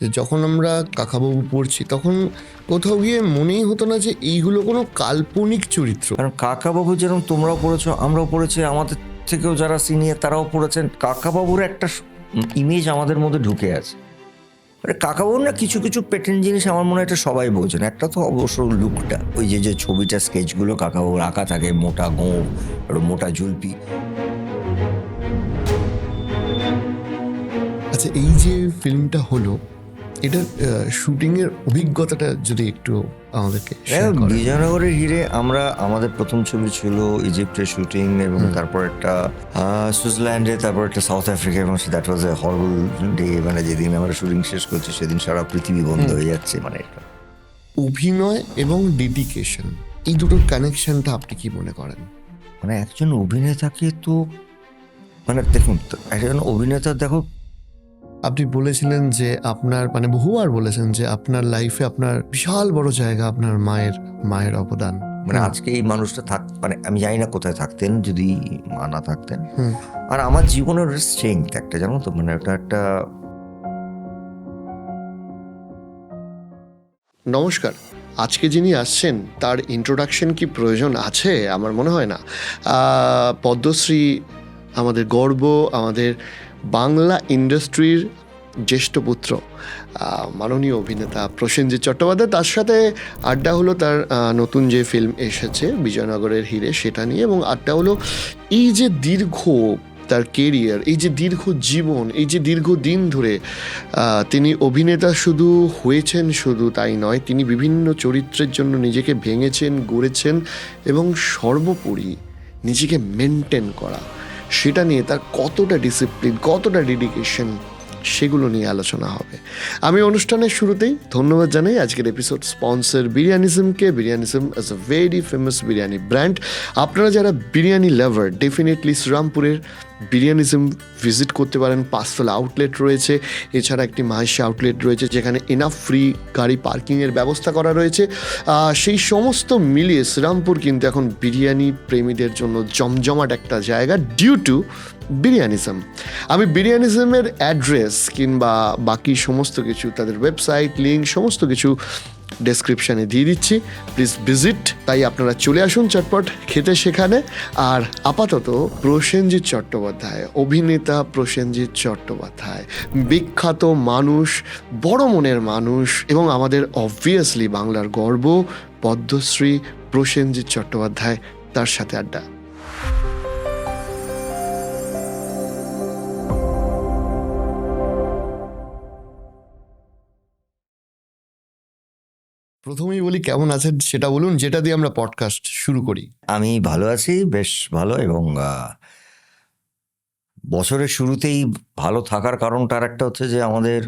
যে যখন আমরা কাকাবাবু পড়ছি তখন কোথাও গিয়ে মনেই হতো না যে এইগুলো কোনো কাল্পনিক চরিত্র। কারণ কাকাবাবু যেরকম তোমরাও পড়েছো, আমরাও পড়েছি, আমাদের থেকেও যারা সিনিয়র তারাও পড়েছেন। কাকাবাবুর একটা ইমেজ আমাদের মধ্যে ঢুকে আছে। কাকাবাবুর না কিছু কিছু প্যাটার্ন জিনিস আমার মনে হয় এটা সবাই বোঝেন। একটা তো অবশ্য লুকটা, ওই যে যে ছবিটা স্কেচগুলো কাকাবাবুর আঁকা থাকে, মোটা গোঁফ, মোটা জুলপি। আচ্ছা, এই যে ফিল্মটা হলো, এটার শুটিংয়ের অভিজ্ঞতাটা যদি একটু আমাদেরকে শেয়ার করেন। বিজয়নগরের হিরে আমরা আমাদের প্রথম ছবি ছিল ইজিপ্টের শুটিং, এবং তারপর একটা সুইজারল্যান্ডে, তারপর একটা সাউথ আফ্রিকা, এবং that was A horrible day. মানে যেদিন আমরা শুটিং শেষ করছি সেদিন সারা পৃথিবী বন্ধ হয়ে যাচ্ছে। মানে এটা অভিনয় এবং ডেডিকেশন, এই দুটোর কানেকশনটা আপনি কি মনে করেন? মানে একজন অভিনেতাকে তো মানে দেখুন, একজন অভিনেতা দেখো, আপনি বলেছিলেন যে আপনার মানে বহুবার বলেছেন যে আপনার লাইফে আপনার বিশাল বড় জায়গা আপনার মায়ের অবদান। মানে আজকে এই মানুষটা মানে আমি জানি না কোথায় থাকতেন যদি মা না থাকতেন। হুম। আর আমার জীবনের স্ট্রেংথ একটা, জানো তো, মানে ওটা একটা। নমস্কার। আজকে যিনি আসছেন তার ইন্ট্রোডাকশন কি প্রয়োজন আছে? আমার মনে হয় না। পদ্মশ্রী, আমাদের গর্ব, আমাদের বাংলা ইন্ডাস্ট্রির জ্যেষ্ঠ পুত্র, মাননীয় অভিনেতা প্রসেনজিৎ চট্টোপাধ্যায়, তার সাথে আড্ডা হলো তার নতুন যে ফিল্ম এসেছে বিজয়নগরের হিরে সেটা নিয়ে। এবং আড্ডা হলো এই যে দীর্ঘ তার কেরিয়ার, এই যে দীর্ঘ জীবন, এই যে দীর্ঘ দিন ধরে তিনি অভিনেতা শুধু হয়েছেন, শুধু তাই নয়, তিনি বিভিন্ন চরিত্রের জন্য নিজেকে ভেঙেছেন, গড়েছেন, এবং সর্বোপরি নিজেকে মেনটেন করা, সেটা নিয়ে তার কতটা ডিসিপ্লিন, কতটা ডেডিকেশন, সেগুলো নিয়ে আলোচনা হবে। আমি অনুষ্ঠানের শুরুতেই ধন্যবাদ জানাই আজকের এপিসোড স্পন্সর বিরিয়ানিজমকে। Biryanism is a very famous biryani brand. আপনারা যারা বিরিয়ানি লাভার, ডেফিনেটলি শ্রীরামপুরের বিরিয়ানিজম ভিজিট করতে পারেন। 5তলা আউটলেট রয়েছে, এছাড়া একটি মাহেশী আউটলেট রয়েছে যেখানে এনাফ ফ্রি গাড়ি পার্কিংয়ের ব্যবস্থা করা রয়েছে। সেই সমস্ত মিলিয়ে শ্রীরামপুর কিন্তু এখন বিরিয়ানি প্রেমীদের জন্য জমজমাট একটা জায়গা, ডিউ টু বিরিয়ানিজম। আমি বিরিয়ানিজমের অ্যাড্রেস কিংবা বাকি সমস্ত কিছু, তাদের ওয়েবসাইট লিঙ্ক, সমস্ত কিছু ডেসক্রিপশানে দিয়ে দিচ্ছি, প্লিজ ভিজিট। তাই আপনারা চলে আসুন চটপট খেতে সেখানে। আর আপাতত প্রসেনজিৎ চট্টোপাধ্যায়, অভিনেতা প্রসেনজিৎ চট্টোপাধ্যায়, বিখ্যাত মানুষ, বড় মনের মানুষ, এবং আমাদের অবভিয়াসলি বাংলার গর্ব পদ্মশ্রী প্রসেনজিৎ চট্টোপাধ্যায়, তার সাথে আড্ডা। প্রথমেই বলি, কেমন আছেন সেটা বলুন, যেটা দিয়ে আমরা পডকাস্ট শুরু করি। আমি ভালো আছি, বেশ ভালো। এবং বছরের শুরুতেই ভালো থাকার কারণটার একটা হচ্ছে যে আমাদের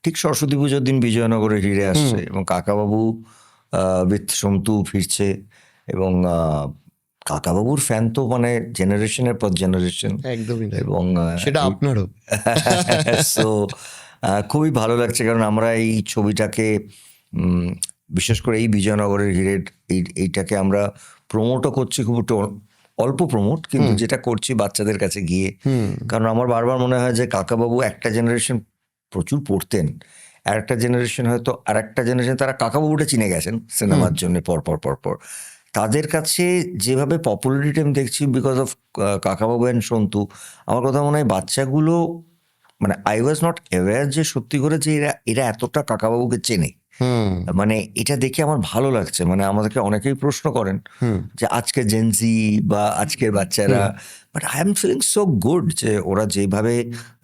ঠিক সরস্বতী পুজোর দিন বিজয়নগরে হিরে আসছে, এবং কাকাবাবু উইথ সন্তু ফিরছে। এবং কাকাবাবুর ফ্যান তো মানে জেনারেশনের পর জেনারেশন। একদমই তাই। এবং সেটা আপনারও। সো খুবই ভালো লাগছে, কারণ আমরা এই ছবিটাকে বিশেষ করে এই বিজয়নগরের হিরের এইটাকে আমরা প্রমোটও করছি, খুব একটু অল্প প্রমোট, কিন্তু যেটা করছি বাচ্চাদের কাছে গিয়ে। কারণ আমার বারবার মনে হয় যে কাকাবাবু একটা জেনারেশন প্রচুর পড়তেন, আর একটা জেনারেশন হয়তো আর একটা জেনারেশন তারা কাকাবাবুটা চিনে গেছেন সিনেমার জন্য পর তাদের কাছে যেভাবে পপুলারিটি আমি দেখছি because of Kakababu and Santu. আমার কথা মনে হয় বাচ্চাগুলো, মানে আই ওয়াজ নট অ্যাওয়্যার যে সত্যি করে যে এরা এতটা কাকাবাবুকে চেনে। মানে এটা দেখে আমার ভালো লাগছে। মানে আমাদেরকে অনেকেই প্রশ্ন করেন যে আজকে জেনজি বা আজকের বাচ্চারা, but I am feeling so good যে ওরা যেভাবে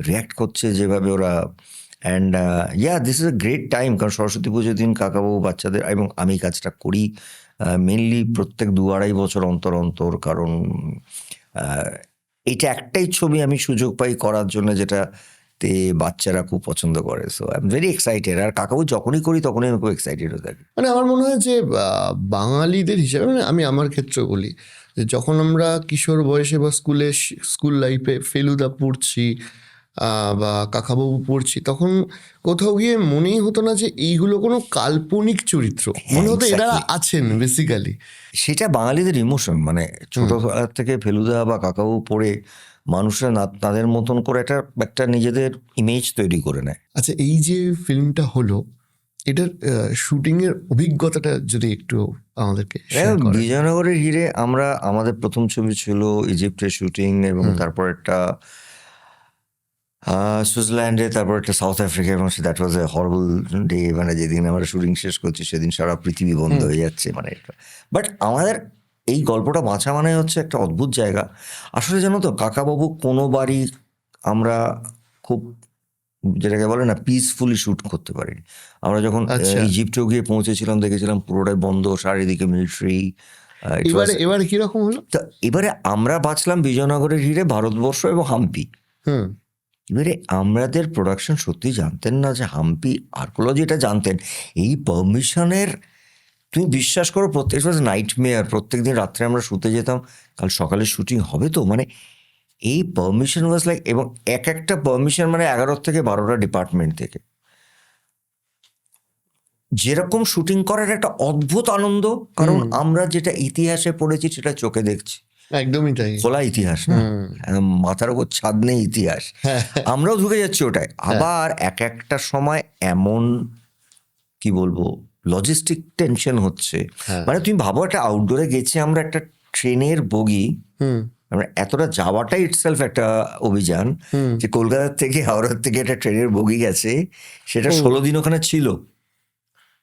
রিয়াক্ট করছে, যেভাবে ওরা। And this is a great time, কারণ সরস্বতী পুজোর দিন কাকাবাবু বাচ্চাদের, এবং আমি কাজটা করি মেনলি প্রত্যেক 2-2.5 বছর অন্তর অন্তর, কারণ এইটা একটাই ছবি আমি সুযোগ পাই করার জন্য যেটাতে বাচ্চারা খুব পছন্দ করে। So I am very excited. আর কাকাবু যখনই করি তখনই আমি খুব এক্সাইটেড হয়ে থাকি। মানে আমার মনে হয় যে বাঙালিদের হিসাবে, মানে আমি আমার ক্ষেত্রে বলি যে যখন আমরা কিশোর বয়সে বা স্কুল লাইফে ফেলুদা পড়ছি, বা কাকাবাবু পড়ছি, তখন কোথাও গিয়ে মনেই হতো না যে এইগুলো কোনো কাল্পনিক চরিত্র, মনে হতো এরা exactly. আছেন বেসিক্যালি। সেটা বাঙালিদের ইমোশন, মানে ছোটবেলা থেকে ফেলুদা বা কাকাবু পড়ে মানুষরা তাদের মতন করে একটা একটা নিজেদের ইমেজ তৈরি করে নেয়। আচ্ছা, এই যে ফিল্মটা হলো, এটার শুটিংয়ের অভিজ্ঞতাটা যদি একটু আমাদেরকে শেয়ার করেন। বিজয়নগরের হিরে আমাদের প্রথম ছবি ছিল ইজিপ্টের শুটিং, এবং তারপর একটা সুইজারল্যান্ডে, তারপর একটা সাউথ আফ্রিকা, এবং that was A horrible day. মানে যেদিন আমরা শুটিং শেষ করছি সেদিন সারা পৃথিবী বন্ধ হয়ে যাচ্ছে, মানে বাট আমাদের এই গল্পটা বাঁচা মানে হচ্ছে একটা অদ্ভুত জায়গা। আসলে জানো তো, কাকাবাবু কোনো বাড়ি আমরা খুব, যেটাকে বলে না, পিসফুলি শ্যুট করতে পারিনি। আমরা যখন আচ্ছা। ইজিপ্টেও গিয়ে পৌঁছেছিলাম, দেখেছিলাম পুরোটাই বন্ধ, চারিদিকে মিলিটারি। এবারে কিরকম হলো? তো এবারে আমরা বাঁচলাম বিজয়নগরের হিরে, ভারতবর্ষ এবং হাম্পি। হুম। এবারে আমাদের প্রোডাকশন সত্যি জানতেন না যে হাম্পি, আর্কোলজি এটা জানতেন। এই পারমিশনের, তুমি বিশ্বাস করো, প্রত্যেক নাইট মেয়ার, প্রত্যেক দিন রাত্রে আমরা শুতে যেতাম, কাল সকালে শুটিং হবে তো, মানে এই পারমিশন ওয়াজ লাইক, এবং এক একটা পারমিশন মানে 11 থেকে 12টা ডিপার্টমেন্ট থেকে। যেরকম শুটিং করার একটা অদ্ভুত আনন্দ, কারণ আমরা যেটা ইতিহাসে পড়েছি সেটা চোখে দেখছি, একদমই তাই। খোলা ইতিহাস না, একদম মাথার উপর ছাদ নেই ইতিহাস, আমরাও ঢুকে যাচ্ছি ওটায়। আবার এক একটা সময় এমন, কি বলবো, লজিস্টিক টেনশন হচ্ছে। মানে তুমি ভাবো, একটা আউটডোরে গেছি আমরা, একটা ট্রেনের বগি, আমরা এতটা যাওয়াটাই ইটসেলফ একটা অভিযান, যে কলকাতার থেকে হাওড়ার থেকে একটা ট্রেনের বগি গেছে, সেটা 16 দিন ওখানে ছিল।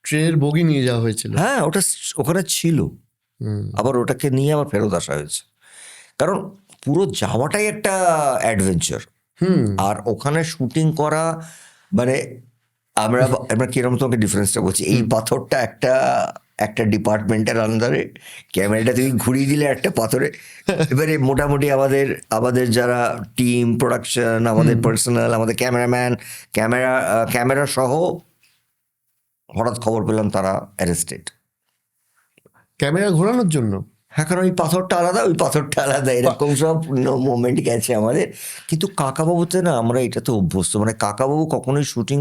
ট্রেনের বগি নিয়ে যাওয়া হয়েছিল? হ্যাঁ, ওটা ওখানে ছিল, আবার ওটাকে নিয়ে আবার ফেরত আসা হয়েছে, কারণ পুরো যাওয়াটাই একটা অ্যাডভেঞ্চার। আর ওখানে শুটিং করা, মানে আমরা আমরা কিরকম তোমাকে ডিফারেন্সটা বলছি, এই পাথরটা একটা একটা ডিপার্টমেন্টের আন্ডারে, ক্যামেরাটা তুমি ঘুরিয়ে দিলে একটা পাথরে, এবারে মোটামুটি আমাদের আমাদের যারা টিম প্রোডাকশন, আমাদের পার্সোনাল, আমাদের ক্যামেরাম্যান, ক্যামেরা সহ, হঠাৎ খবর পেলাম তারা অ্যারেস্টেড। ক্যামেরা ঘোরানোর জন্য? হ্যাঁ, কারণ ওই পাথরটা আলাদা, ওই পাথরটা আলাদা, এরকম সব মোমেন্ট গেছে আমাদের। কিন্তু কাকাবাবুতে না, আমরা এটাতে অভ্যস্ত, মানে কাকাবাবু কখনোই শুটিং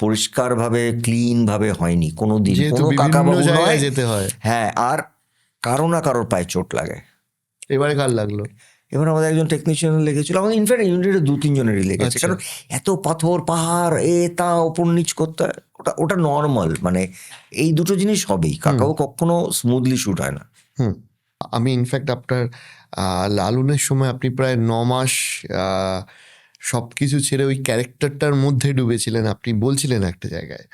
পরিষ্কারভাবে ক্লিনভাবে হয়নি কোনো দিন, যেহেতু কোনো বিভিন্ন কাকাবাবু নয়। জায়গায় যেতে হয়। হ্যাঁ, আর কারো না কারোর পায়ে চোট লাগে। এবারে কার লাগলো? এবার আমাদের একজন টেকনিশিয়ান লেগেছিল, আমাদের ইনফ্যাক্ট ইউনিটের 2-3 জনেরই লেগেছে। আচ্ছা। কারণ এত পাথর, পাহাড়, তা ওপর নিচ করতে হয়, ওটা ওটা নর্মাল, মানে এই দুটো জিনিস হবেই। কাকাও কখনো স্মুথলি শুট হয় না। আমি ইনফ্যাক্ট আপনার লালুনের সময় আপনি প্রায় 9 মাস সব কিছু ছেড়ে ওই ক্যারেক্টারটার মধ্যে ডুবেছিলেন, আপনি বলছিলেন একটা জায়গায়।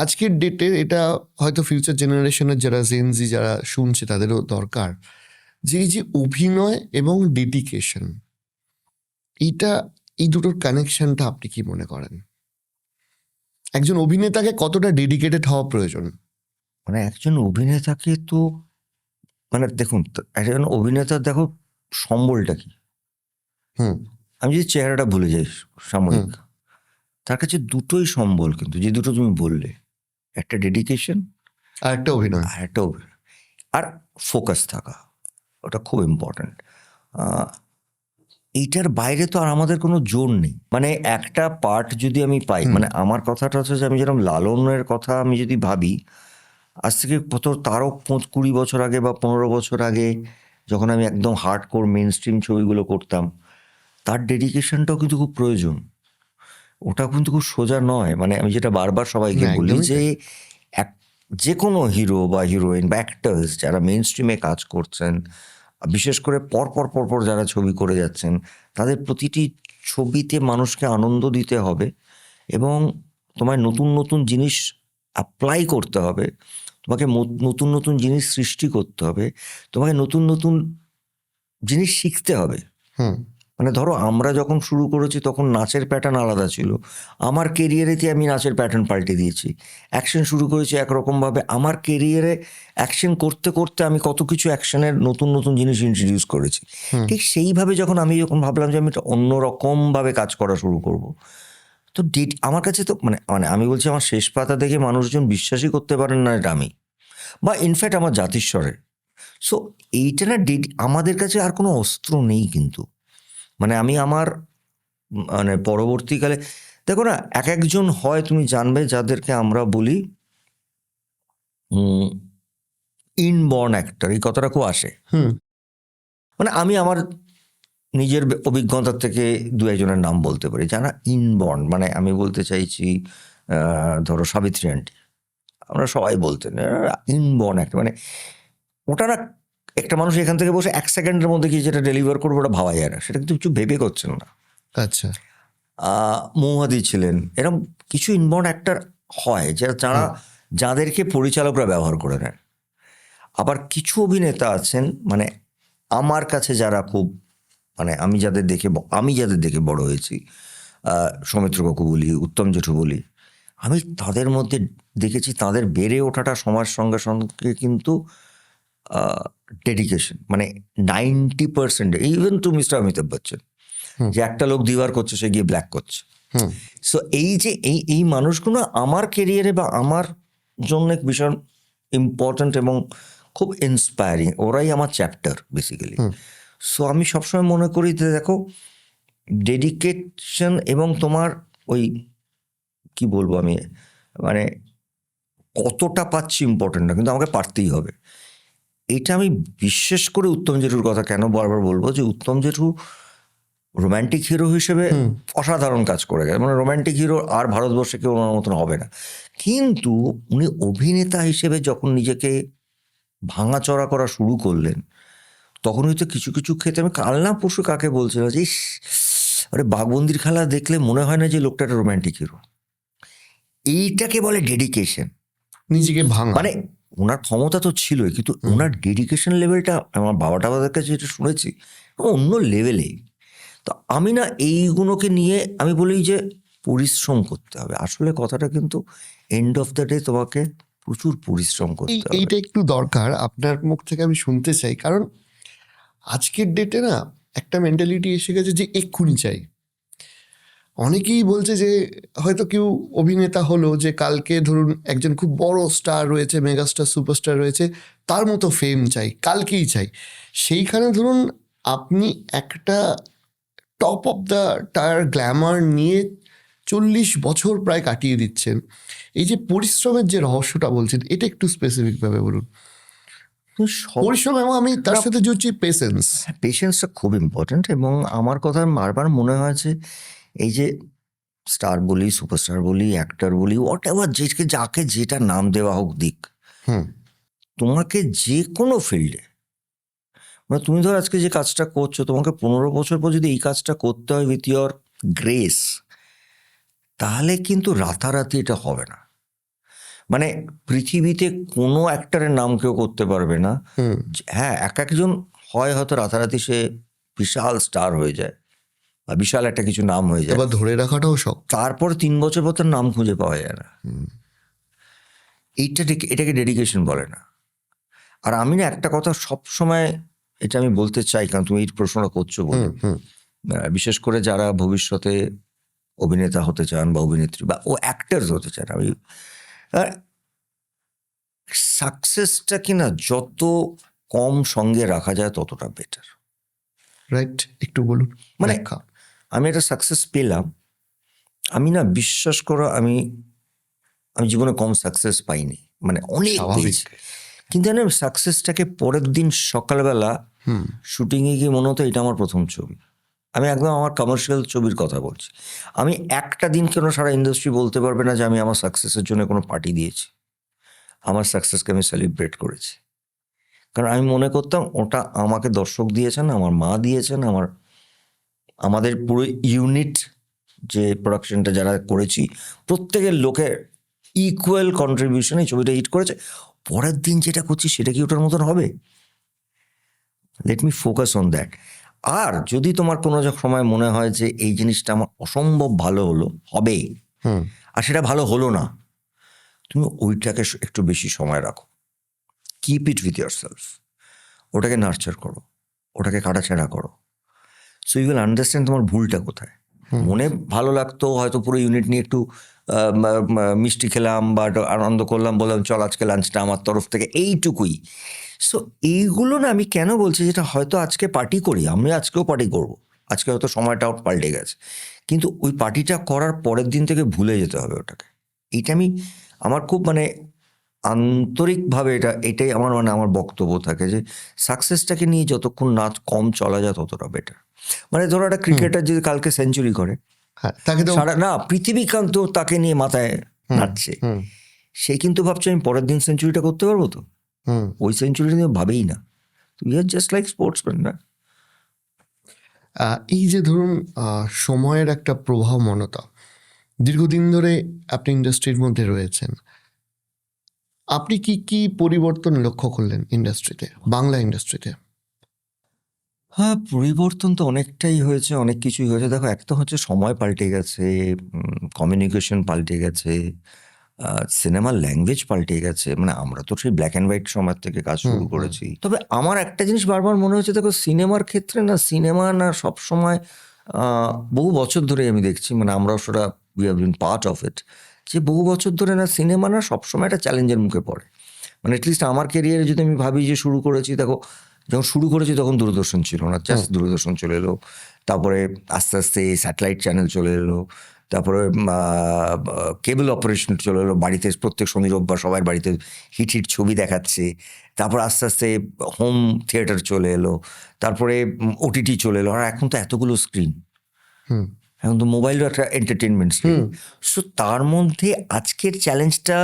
আজকের ডেটে এটা হয়তো ফিউচার জেনারেশনের যারা জেনজি যারা শুনছে তাদেরও দরকার, যে এই যে অভিনয় এবং ডেডিকেশন, এই দুটোর কানেকশনটা আপনি কি মনে করেন? একজন অভিনেতাকে কতটা ডেডিকেটেড হওয়া প্রয়োজন? মানে একজন অভিনেতাকে তো, মানে দেখুন, একজন অভিনেতার দেখো সম্বলটা কি। আমি যদি চেহারাটা ভুলে যাই সাময়িক, তার কাছে দুটোই সম্বল, কিন্তু যে দুটো তুমি বললে, একটা ডেডিকেশন আর একটা অভিনয়। আর একটা আর ফোকাস থাকা, ওটা খুব ইম্পর্ট্যান্ট। এইটার বাইরে তো আর আমাদের কোনো জোর নেই। মানে একটা পার্ট যদি আমি পাই, মানে আমার কথাটা হচ্ছে যে আমি যেরকম লালনের কথা আমি যদি ভাবি, আজ থেকে তারও 20 বছর আগে বা 15 বছর আগে, যখন আমি একদম হার্ডকোর মেন স্ট্রিম ছবিগুলো করতাম, তার ডেডিকেশনটাও কিন্তু খুব প্রয়োজন। ওটা কিন্তু খুব সোজা নয়। মানে আমি যেটা বারবার সবাইকে বলি, যে যে কোনো হিরো বা হিরোইন বা অ্যাক্টার্স যারা মেন স্ট্রিমে কাজ করছেন, বিশেষ করে পরপর যারা ছবি করে যাচ্ছেন, তাদের প্রতিটি ছবিতে মানুষকে আনন্দ দিতে হবে, এবং তোমায় নতুন নতুন জিনিস অ্যাপ্লাই করতে হবে, তোমাকে নতুন নতুন জিনিস সৃষ্টি করতে হবে, তোমাকে নতুন নতুন জিনিস শিখতে হবে। মানে ধরো, আমরা যখন শুরু করেছি তখন নাচের প্যাটার্ন আলাদা ছিল। আমার কেরিয়ারেতে আমি নাচের প্যাটার্ন পাল্টে দিয়েছি। অ্যাকশন শুরু করেছি একরকমভাবে, আমার কেরিয়ারে অ্যাকশন করতে করতে আমি কত কিছু অ্যাকশনের নতুন নতুন জিনিস ইন্ট্রোডিউস করেছি। ঠিক সেইভাবে যখন ভাবলাম যে আমি একটা অন্যরকমভাবে কাজ করা শুরু করব, তো আমার কাছে তো মানে আমি বলছি, আমার শেষ পাতা দেখে মানুষজন বিশ্বাসই করতে পারেন না এটা আমি, বা ইনফ্যাক্ট আমার জাতিস্বরে। সো এইটা না, আমাদের কাছে আর কোনো অস্ত্র নেই, কিন্তু মানে আমি আমার মানে পরবর্তীকালে দেখো না, এক একজন হয় তুমি জানবে যাদেরকে আমরা বলি ইনবর্ন অ্যাক্টর, এই কথাটা খুব আসে। হুম মানে আমি আমার নিজের অভিজ্ঞতার থেকে দু একজনের নাম বলতে পারি যারা ইনবর্ন, মানে আমি বলতে চাইছি ধরো সাবিত্রী আন্টি, আমরা সবাই বলতেন ইনবর্ন অ্যাক্টর, মানে ওটা না একটা মানুষ এখান থেকে বসে 1 সেকেন্ডের মধ্যে কি যেটা ডেলিভার করবো ওটা ভাবা যায় না, সেটা কিন্তু কিছু ভেবে করছেন না। আচ্ছা মৌহাদি ছিলেন, এরকম কিছু ইনবর্ন অ্যাক্টর হয় যারা যাদেরকে পরিচালকরা ব্যবহার করে নেন। আবার কিছু অভিনেতা আছেন মানে আমার কাছে যারা খুব মানে আমি যাদের দেখে বড় হয়েছি, সৌমিত্র কাকু বলি, উত্তম জেঠু বলি, আমি তাদের মধ্যে দেখেছি তাদের বেড়ে ওঠাটা সময়ের সঙ্গে সঙ্গে কিন্তু ডেডিকেশন, মানে 90%, even to Mister Amitabh Bachchan, যে একটা লোক দিওয়ার করছে সে গিয়ে ব্ল্যাক করছে। হুম সো এই যে এই মানুষগুলো আমার কেরিয়ারে বা আমার জন্য ভীষণ ইম্পর্ট্যান্ট এবং খুব ইন্সপায়ারিং, ওরাই আমার চ্যাপ্টার বেসিক্যালি। সো আমি সবসময় মনে করি যে দেখো ডেডিকেশন এবং তোমার ওই কি বলবো আমি মানে কতটা পাচ্ছি ইম্পর্টেন্ট না, কিন্তু আমাকে পারতেই হবে। এটা আমি বিশেষ করে উত্তম জেঠুর কথা কেন বারবার বলবো, যে উত্তম জেঠু রোম্যান্টিক হিরো হিসেবে অসাধারণ কাজ করে গেছে, মানে রোম্যান্টিক হিরো আর ভারতবর্ষে কেউ ওনার মতন হবে না। কিন্তু উনি অভিনেতা হিসেবে যখন নিজেকে ভাঙাচড়া করা শুরু করলেন, তখন হয়তো কিছু কিছু ক্ষেত্রে আমি কাল না পরশু কাকে বলছিলাম যে আরে বাঘবন্দির খেলা দেখলে মনে হয় না যে লোকটা একটা রোম্যান্টিক হিরো। এইটাকে বলে ডেডিকেশন, নিজেকে ভাঙা। মানে ওনার ক্ষমতা তো ছিলই, কিন্তু ওনার ডেডিকেশন লেভেলটা আমার বাবাটা আমাদের কাছে যেটা শুনেছি অন্য লেভেলে। তো আমি না এইগুলোকে নিয়ে আমি বলি যে পরিশ্রম করতে হবে, আসলে কথাটা কিন্তু এন্ড অফ দ্য ডে তোমাকে প্রচুর পরিশ্রম করতে হবে। এইটা একটু দরকার আপনার মুখ থেকে আমি শুনতে চাই, কারণ আজকের ডেটে না একটা মেন্টালিটি এসে গেছে যে এক্ষুনি চাই। অনেকেই বলছে যে হয়তো কেউ অভিনেতা হলো, যে কালকে ধরুন একজন খুব বড় স্টার রয়েছে, মেগাস্টার সুপারস্টার রয়েছে, তার মতো ফেম চাই, কালকেই চাই। সেইখানে ধরুন আপনি একটা top of the tyre Glamour নিয়ে 40 বছর প্রায় কাটিয়ে দিচ্ছেন। এই যে পরিশ্রমের যে রহস্যটা বলছেন, এটা একটু স্পেসিফিকভাবে বলুন। পরিশ্রম এবং আমি তার সাথে জুড়ছি পেশেন্স। পেশেন্সটা খুব ইম্পর্ট্যান্ট, এবং আমার কথা বারবার মনে হয় যে এই যে স্টার বলি, সুপারস্টার বলি, অ্যাক্টর বলি, হোয়াট এভার, যাকে যেটা নাম দেওয়া হোক দিক, তোমাকে যে কোনো ফিল্ডে, মানে তুমি ধর আজকে যে কাজটা করছো, তোমাকে 15 বছর পর যদি এই কাজটা করতে হয় উইথ ইয়োর গ্রেস, তাহলে কিন্তু রাতারাতি এটা হবে না। মানে পৃথিবীতে কোনো অ্যাক্টরের নাম কেউ করতে পারবে না। হ্যাঁ, একজন হয় হয়তো রাতারাতি সে বিশাল স্টার হয়ে যায় বা বিশাল একটা কিছু নাম হয়ে যায়, এবার ধরে রাখাটাও শখ। তারপর 3 বছর পর তার নাম খুঁজে পাওয়া যায় না। এটাকে ডেডিকেশন বলে না। আর আমি না একটা কথা সব সময় এটা আমি বলতে চাই, কারণ তুমি এই প্রশ্নটা করছো বলে, বিশেষ করে যারা ভবিষ্যতে অভিনেতা হতে চান বা অভিনেত্রী বা অ্যাক্টার্স হতে চান, আমি সাকসেসটা কিনা যত কম সঙ্গে রাখা যায় ততটা বেটার। রাইট, একটু বলুন। মানে আমি একটা সাকসেস পেলাম, আমি না বিশ্বাস করো আমি জীবনে কম সাকসেস পাইনি, মানে অনেক পেয়েছি, কিন্তু আমি সাকসেসটাকে পরের দিন সকালবেলা শুটিংয়ে গিয়ে মনে হতো এটা আমার প্রথম ছবি। আমি একদম আমার কমার্শিয়াল ছবির কথা বলছি। আমি একটা দিন কেন সারা ইন্ডাস্ট্রি বলতে পারবে না যে আমি আমার সাকসেসের জন্য কোনো পার্টি দিয়েছি। আমার সাকসেসকে আমি সেলিব্রেট করেছি, কারণ আমি মনে করতাম ওটা আমাকে দর্শক দিয়েছেন, আমার মা দিয়েছেন, আমাদের পুরো ইউনিট যে প্রোডাকশনটা যারা করেছি প্রত্যেকের লোকের ইকুয়াল কন্ট্রিবিউশন এই ছবিটা হিট করেছে। পরের দিন যেটা করছি সেটা কি ওটার মতন হবে? Let me focus on that. আর যদি তোমার কোনো সময় মনে হয় যে এই জিনিসটা আমার অসম্ভব ভালো হবে আর সেটা ভালো হলো না, তুমি ওইটাকে একটু বেশি সময় রাখো, keep it with year self, ওটাকে নার্চার করো, ওটাকে কাটাছেঁড়া করো, সো ইউ উইল আন্ডারস্ট্যান্ড তোমার ভুলটা কোথায়। মনে ভালো লাগতো, হয়তো পুরো ইউনিট নিয়ে একটু মিষ্টি খেলাম বা আনন্দ করলাম, বললাম চল আজকে লাঞ্চটা আমার তরফ থেকে, এইটুকুই। সো এইগুলো না আমি কেন বলছি, যেটা হয়তো আজকে পার্টি করি, আমি আজকেও পার্টি করব, আজকে হয়তো সময়টাও পাল্টে গেছে, কিন্তু ওই পার্টিটা করার পরের দিন থেকে ভুলে যেতে হবে ওটাকে। এইটা আমার খুব আন্তরিকভাবে এটাই আমার বক্তব্য থাকে যে সাকসেসটাকে নিয়ে যতক্ষণ না কম চলা যায় ততটা বেটার। ধরো একটা ক্রিকেটার যদি কালকে সেঞ্চুরি করে, হ্যাঁ, তাকে তো সারা না পৃথিবী কান্ত তাকে নিয়ে মাথায় নাচছে, সে কিন্তু ভাবছে আমি পরের দিন সেঞ্চুরিটা করতে পারবো তো, ওই সেঞ্চুরিটা নিয়ে ভাবেই না। You are just like sportsman না। এই যে ধরুন সময়ের একটা প্রবাহমানতা, দীর্ঘদিন ধরে আপনি ইন্ডাস্ট্রির মধ্যে রয়েছেন, আপনি কি কি পরিবর্তন লক্ষ্য করলেন ইন্ডাস্ট্রিতে, বাংলা ইন্ডাস্ট্রিতে? হ্যাঁ, পরিবর্তন তো অনেকটাই হয়েছে, অনেক কিছুই হয়েছে। দেখো, একটা হচ্ছে সময় পাল্টে গেছে, কমিউনিকেশন পাল্টে গেছে, সিনেমার ল্যাঙ্গুয়েজ পাল্টে গেছে। আমরা তো সেই ব্ল্যাক অ্যান্ড হোয়াইট সময় থেকে কাজ শুরু করেছি। তবে আমার একটা জিনিস বারবার মনে হচ্ছে, দেখো সিনেমার ক্ষেত্রে সিনেমা সবসময় বহু বছর ধরে আমি দেখছি, আমরাও সেটা we have been part of it, যে বহু বছর ধরে সিনেমা সবসময় একটা চ্যালেঞ্জের মুখে পড়ে। অ্যাটলিস্ট আমার ক্যারিয়ারে যদি আমি ভাবি যে শুরু করেছি, দেখো যখন শুরু করেছি তখন দূরদর্শন ছিল না, জাস্ট দূরদর্শন চলে এলো, তারপরে আস্তে আস্তে স্যাটেলাইট চ্যানেল চলে এলো, তারপরে কেবল অপারেশন চলে এলো, বাড়িতে প্রত্যেক শনি রোববার সবার বাড়িতে হিট হিট ছবি দেখাচ্ছে, তারপর আস্তে আস্তে হোম থিয়েটার চলে এলো, তারপরে ওটিটি চলে এলো, আর এখন তো এতগুলো স্ক্রিন, এখন তো মোবাইলও একটা এন্টারটেনমেন্ট স্ক্রিন। সো তার মধ্যে আজকের চ্যালেঞ্জটা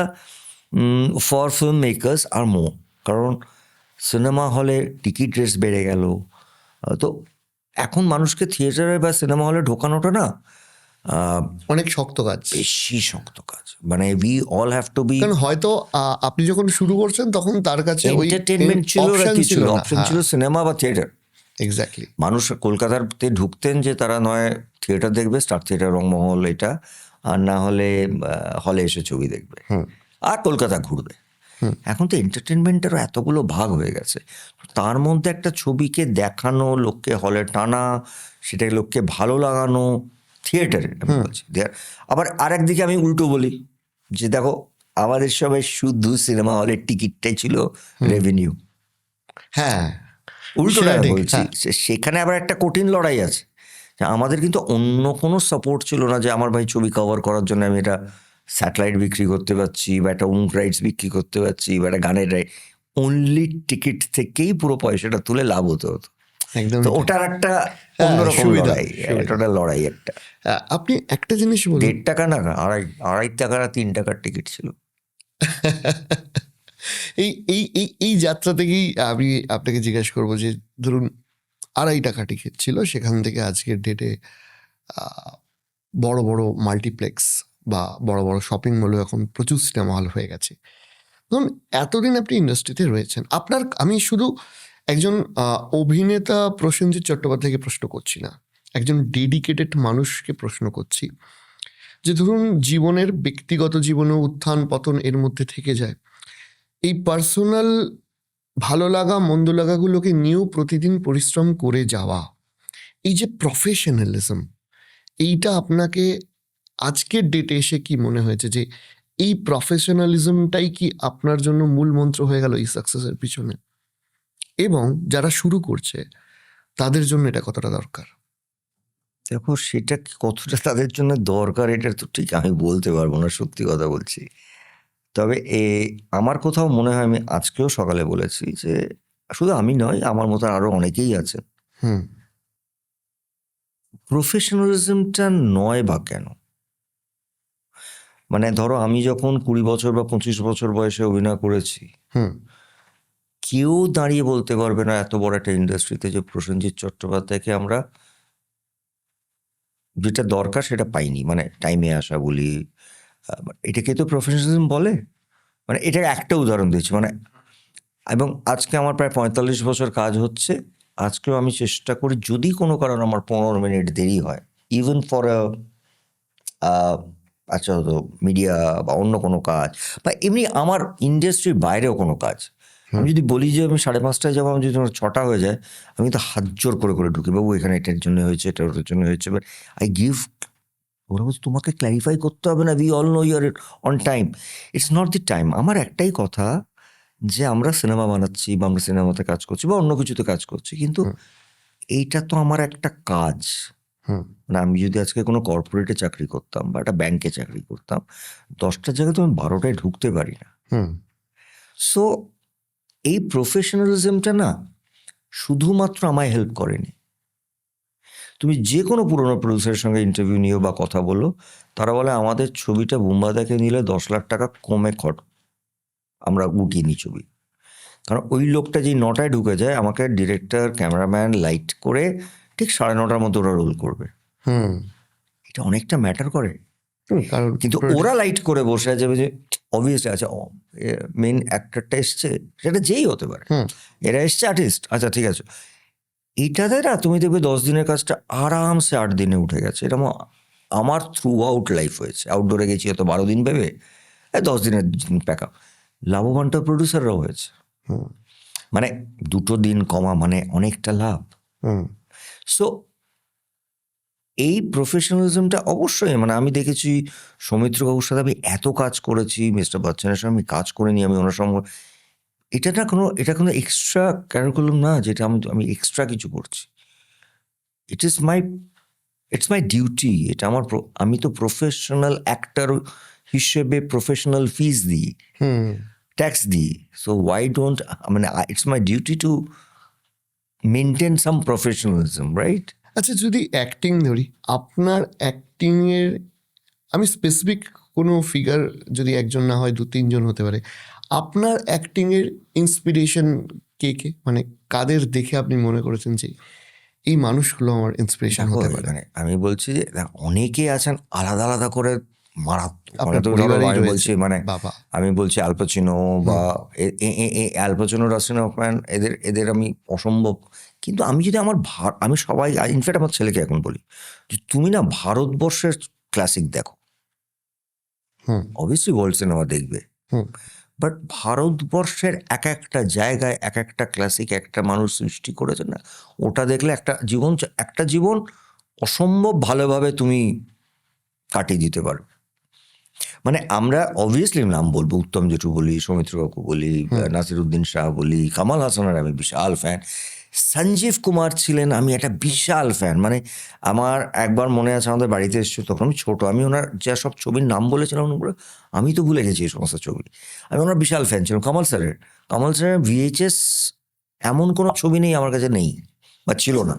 ফর ফিল্ম মেকার্স আর মোর, কারণ সিনেমা হলে টিকিট রেটস বেড়ে গেল, তো এখন মানুষকে থিয়েটারে বা সিনেমা হলে ঢোকানোটা না অনেক শক্ত কাজ, বেশি শক্ত কাজ। We all have to be, কারণ হয়তো আপনি যখন শুরু করছেন তখন তার কাছে ওই এন্টারটেনমেন্ট ছিল না, option কিছু অপশন ছিল সিনেমা বা থিয়েটার। এক্স্যাক্টলি। মানুষ কলকাতাতে ঢুকতেন যে তারা নয় থিয়েটার দেখবে, স্টার থিয়েটার, রংমহল, এটা, আর না হলে হলে এসে ছবি দেখবে আর কলকাতা ঘুরবে। এখন তো এন্টারটেনমেন্টেরও এতগুলো ভাগ হয়ে গেছে, তার মধ্যে একটা ছবিকে দেখানো, লোককে হলে টানা, সেটাকে লোককে ভালো লাগানো, থিয়েটারে আমি বলছি। আবার আর একদিকে আমি উল্টো বলি যে দেখো, আমাদের সবাই শুধু সিনেমা হলের টিকিটটাই ছিল রেভিনিউ। হ্যাঁ, উল্টোটা বলছি, সেখানে আবার একটা কঠিন লড়াই আছে। আমাদের কিন্তু অন্য কোনো সাপোর্ট ছিল না যে আমার ভাই ছবি কভার করার জন্য আমি এটা স্যাটেলাইট বিক্রি করতে পারছি, বা একটা উমুক রাইটস বিক্রি করতে পারছি, বা একটা গানের রাইট। অনলি টিকিট থেকেই পুরো পয়সাটা তুলে লাভ হতো। একদম। তো ওটার একটা অন্যরকম লড়াই, একটা লড়াই একটা। আপনি একটা জিনিস বলুন, 1.5 টাকা না, আড়াই টাকা না 3 টাকার টিকিট ছিল। এই এই এই এই যাত্রা থেকেই আমি আপনাকে জিজ্ঞেস করবো যে ধরুন 2.5 টাকা টিকিট ছিল, সেখান থেকে আজকের ডেটে বড় বড় মাল্টিপ্লেক্স বা বড় বড় শপিং মলে এখন প্রচুর সিনেমা হল হয়ে গেছে। ধরুন এতদিন আপনি ইন্ডাস্ট্রিতে রয়েছেন, আমি শুধু একজন অভিনেতা প্রসেনজিৎ চট্টোপাধ্যায়কে প্রশ্ন করছি না, একজন ডেডিকেটেড মানুষকে প্রশ্ন করছি, যে ধরুন জীবনের ব্যক্তিগত জীবনে উত্থান পতন এর মধ্যে থেকে যায়, এই পার্সোনাল ভালো লাগা মন্দ লাগাগুলোকে নিয়েও প্রতিদিন পরিশ্রম করে যাওয়া, এই যে প্রফেশনালিজম, এইটা আপনাকে আজকের ডেটে এসে কি মনে হয়েছে যে এই প্রফেশনালিজমটাই কি আপনার জন্য মূল মন্ত্র হয়ে গেল এই সাকসেসের পিছনে, এবং যারা শুরু করছে তাদের জন্য এটা কতটা দরকার? দেখো, সেটা কতটা তাদের জন্য দরকার এটা তো ঠিক আমি বলতে পারবো না, সত্যি কথা বলছি। তবে আমার কোথাও মনে হয়, আমি আজকেও সকালে বলেছি যে শুধু আমি নয়, আমার মতো আরো অনেকেই আছেন, প্রফেশনালিজমটা নয় বা কেন, ধরো আমি যখন 20 বছর বা 25 বছর বয়সে অভিনয় করেছি, কেউ দাঁড়িয়ে বলতে পারবে না এত বড় একটা ইন্ডাস্ট্রিতে যে প্রসেনজিৎ চট্টোপাধ্যায়কে আমরা যেটা দরকার সেটা পাইনি। টাইমে আসা বলি, এটাকে তো প্রফেশনালিজম বলে। এটার একটা উদাহরণ দিচ্ছি, এবং আজকে আমার প্রায় 45 বছর কাজ হচ্ছে, আজকেও আমি চেষ্টা করি যদি কোনো কারণ আমার 15 মিনিট দেরি হয়, ইভেন ফর আচ্ছা হতো মিডিয়া বা অন্য কোনো কাজ, বা এমনি আমার ইন্ডাস্ট্রির বাইরেও কোনো কাজ, আমি যদি বলি যে আমি 5:30টায় যাবো, আমি যদি আমার 6টা হয়ে যায়, আমি তো হাত জোর করে করে ঢুকি, বাবু এখানে এটার জন্য হয়েছে, এটা ওটার জন্য হয়েছে, বাট আই গিভ, ওরা বলছে তোমাকে ক্ল্যারিফাই করতে হবে না, we all know you are on time, it's not the time. আমার একটাই কথা যে আমরা সিনেমা বানাচ্ছি বা আমরা সিনেমাতে কাজ করছি বা অন্য কিছুতে কাজ করছি, কিন্তু এইটা তো আমার একটা কাজ। হুম মানে আমি যদি আজকে কোনো কর্পোরেটে চাকরি করতাম বা একটা ব্যাংকে চাকরি করতাম, 10টার জায়গায় তো আমি 12টায় ঢুকতে পারি না। হুম সো এই প্রফেশনালিজমটা না শুধুমাত্র আমায় হেল্প করেনি। তুমি যে কোনো পুরোনো প্রডিউসারের সঙ্গে ইন্টারভিউ নিও বা কথা বলো, তারা বলে আমাদের ছবিটা বুম্বাদাকে নিলে 10 লাখ টাকা কমে আমরা উঠিয়ে নিই ছবি। কারণ ওই লোকটা যেই 9টায় ঢুকে যায়, আমাকে ডিরেক্টর, ক্যামেরাম্যান লাইট করে ঠিক 9:30টার মধ্যে ওরা রোল করবে। হুম এটা অনেকটা ম্যাটার করে। কারণ কিন্তু ওরা লাইট করে বসে আছে যে অবভিয়াসলি আচ্ছা মেন অ্যাক্টরটা এসছে, সেটা যেই হতে পারে, হুম এরা এসছে আর্টিস্ট, আচ্ছা ঠিক আছে। এইটাতে না তুমি দেখবে 10 দিনের কাজটা আরামসে 8 দিনে উঠে গেছে। এটা আমার থ্রু আউট লাইফ হয়েছে। আউটডোরে গেছি হয়তো 12 দিন ভেবে 10 দিনের প্যাক আপ। লাভবানটা প্রডিউসাররাও হয়েছে। হুম মানে 2 দিন কমা মানে অনেকটা লাভ। হুম সো এই প্রফেশনালিজমটা অবশ্যই, মানে আমি দেখেছি সৌমিত্র বাবুর সাথে আমি এত কাজ করেছি, মিস্টার বচ্চনের সঙ্গে আমি কাজ করে নিই, আমি ওনার সঙ্গে এটা কোনো এক্সট্রা ক্যারিকুলাম না যেটা আমি এক্সট্রা কিছু করছি। It's my duty. এটা আমি তো প্রফেশনাল অ্যাক্টর হিসেবে প্রফেশনাল ফিজ দিই, হুম ট্যাক্স দিই। সো ওয়াই ডোন্ট, মানে it's my duty to maintain some professionalism, right? আচ্ছা, যদি অ্যাক্টিং ধরি, আপনার অ্যাক্টিংয়ের, আমি স্পেসিফিক কোনো ফিগার যদি একজন না হয় 2-3 জন হতে পারে, আপনার অ্যাক্টিংয়ের ইন্সপিরেশন কে কে, মানে কাদের দেখে আপনি মনে করেছেন যে এই মানুষগুলো আমার ইন্সপিরেশন হতে পারে? মানে আমি বলছি যে অনেকে আছেন আলাদা আলাদা করে মারাত্মক। মানে আপনার তো ধরো পরিবারেই আমি রয়েছে বলছি, মানে বাবা। আমি বলছি আলপাচিনো বা আলপাচিনো, রাসিন হফম্যান, এদের আমি অসম্ভব। কিন্তু আমি যদি আমি সবাই, ইনফ্যাক্ট আমার ছেলেকে এখন বলি যে তুমি না ভারতবর্ষের ক্লাসিক দেখো। হুম অবভিয়াসলি ওয়ার্ল্ড সিনেমা দেখবে, হুম বাট ভারতবর্ষের এক একটা জায়গায় এক একটা ক্লাসিক একটা মানুষ সৃষ্টি করেছে না, ওটা দেখলে একটা জীবন অসম্ভব ভালোভাবে তুমি কাটিয়ে দিতে পারো। মানে আমরা অবভিয়াসলি নাম বলবো, উত্তম জেঠু বলি, সৌমিত্র কাকু বলি, নাসিরুদ্দিন শাহ বলি, কামাল হাসানের আমি বিশাল ফ্যান, সঞ্জীব কুমার ছিলেন আমি একটা বিশাল ফ্যান। মানে আমার একবার মনে আছে আমাদের বাড়িতে এসেছিল, তখন আমি ছোট, আমি ওনার যা সব ছবির নাম বলেছিলাম ওগুলো আমি তো ভুলে গেছি এই সমস্ত ছবি। আমি ওনার বিশাল ফ্যান ছিলাম। কামাল স্যারের VHS এমন কোনো ছবি নেই আমার কাছে নেই বা ছিল না।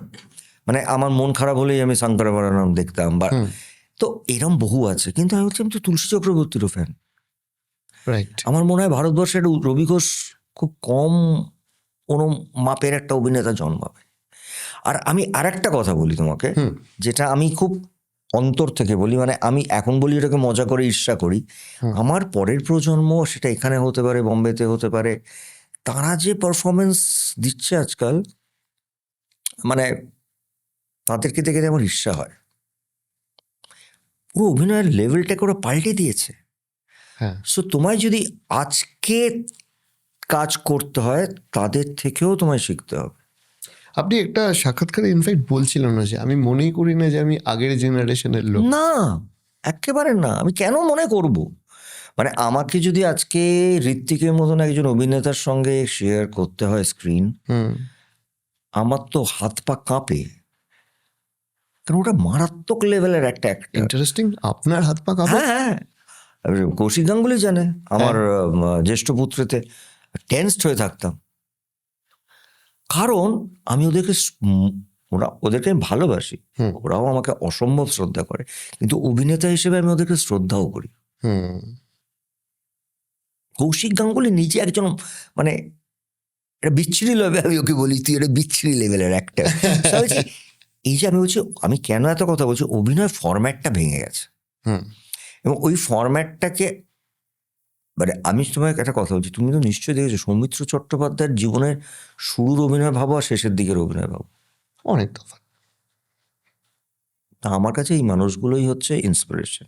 মানে আমার মন খারাপ হলেই আমি শঙ্করভরণম দেখতাম বা, তো এরম বহু আছে। কিন্তু আমি তো তুলসী চক্রবর্তীরও ফ্যান। রাইট। আমার মনে হয় ভারতবর্ষের রবি ঘোষ খুব কম কোনো মাপের একটা অভিনেতা জন্মাবে। আর আমি আর একটা কথা বলি তোমাকে, যেটা আমি খুব অন্তর থেকে বলি, মানে আমি এখন বলি এটাকে মজা করে ঈর্ষা করি। আমার পরের প্রজন্ম, সেটা এখানে হতে পারে, বম্বেতে হতে পারে, তারা যে পারফরমেন্স দিচ্ছে আজকাল, মানে তাদেরকে দেখে আমার ঈর্ষা হয়। পুরো অভিনয়ের লেভেলটাকে ওরা পাল্টে দিয়েছে। হ্যাঁ, সো তোমায় যদি আজকে কাজ করতে হয়, তাদের থেকেও তোমায় শিখতে হবে। আপনি একটা সাক্ষাৎকারে ইনফ্যাক্ট বলছিলেন না যে আমি মনেই করি না যে আমি আগের জেনারেশনের লোক। না, একেবারে না। আমি কেন মনে করব? মানে আমাকে যদি আজকে ঋত্বিকের মতন একজন অভিনেতার সঙ্গে শেয়ার করতে হয় স্ক্রিন, আমার তো হাত পা কাঁপে। কারণ ওটা মারাত্মক লেভেলের একটা অ্যাক্টর। ইন্টারেস্টিং, আপনার হাত পা কাঁপে? হ্যাঁ, হ্যাঁ। কৌশিক গাঙ্গুলি জানে, আমার জ্যেষ্ঠ পুত্রেতে টেন্সড হয়ে থাকতাম। কারণ আমি ওদেরকে আমি ভালোবাসি, ওরাও আমাকে অসম্ভব শ্রদ্ধা করে, কিন্তু অভিনেতা হিসেবে আমি ওদেরকে শ্রদ্ধাও করি। কৌশিক গাঙ্গুলি নিজে একজন, মানে একটা বিচ্ছিরি লেভেল, আমি ওকে বলি তুই একটা বিচ্ছিরি লেভেলের একটা। এই যে আমি বলছি, আমি কেন এত কথা বলছি, অভিনয় ফরম্যাটটা ভেঙে গেছে এবং ওই ফরম্যাটটাকে, মানে আমি তোমাকে একটা কথা বলছি, তুমি তো নিশ্চয়ই দেখেছো সৌমিত্র চট্টোপাধ্যায়ের জীবনের শুরুর অভিনয় ভাবো আর শেষের দিকের অভিনয় ভাবো, অনেক তফাৎ। তা আমার কাছে এই মানুষগুলোই হচ্ছে ইন্সপিরেশন।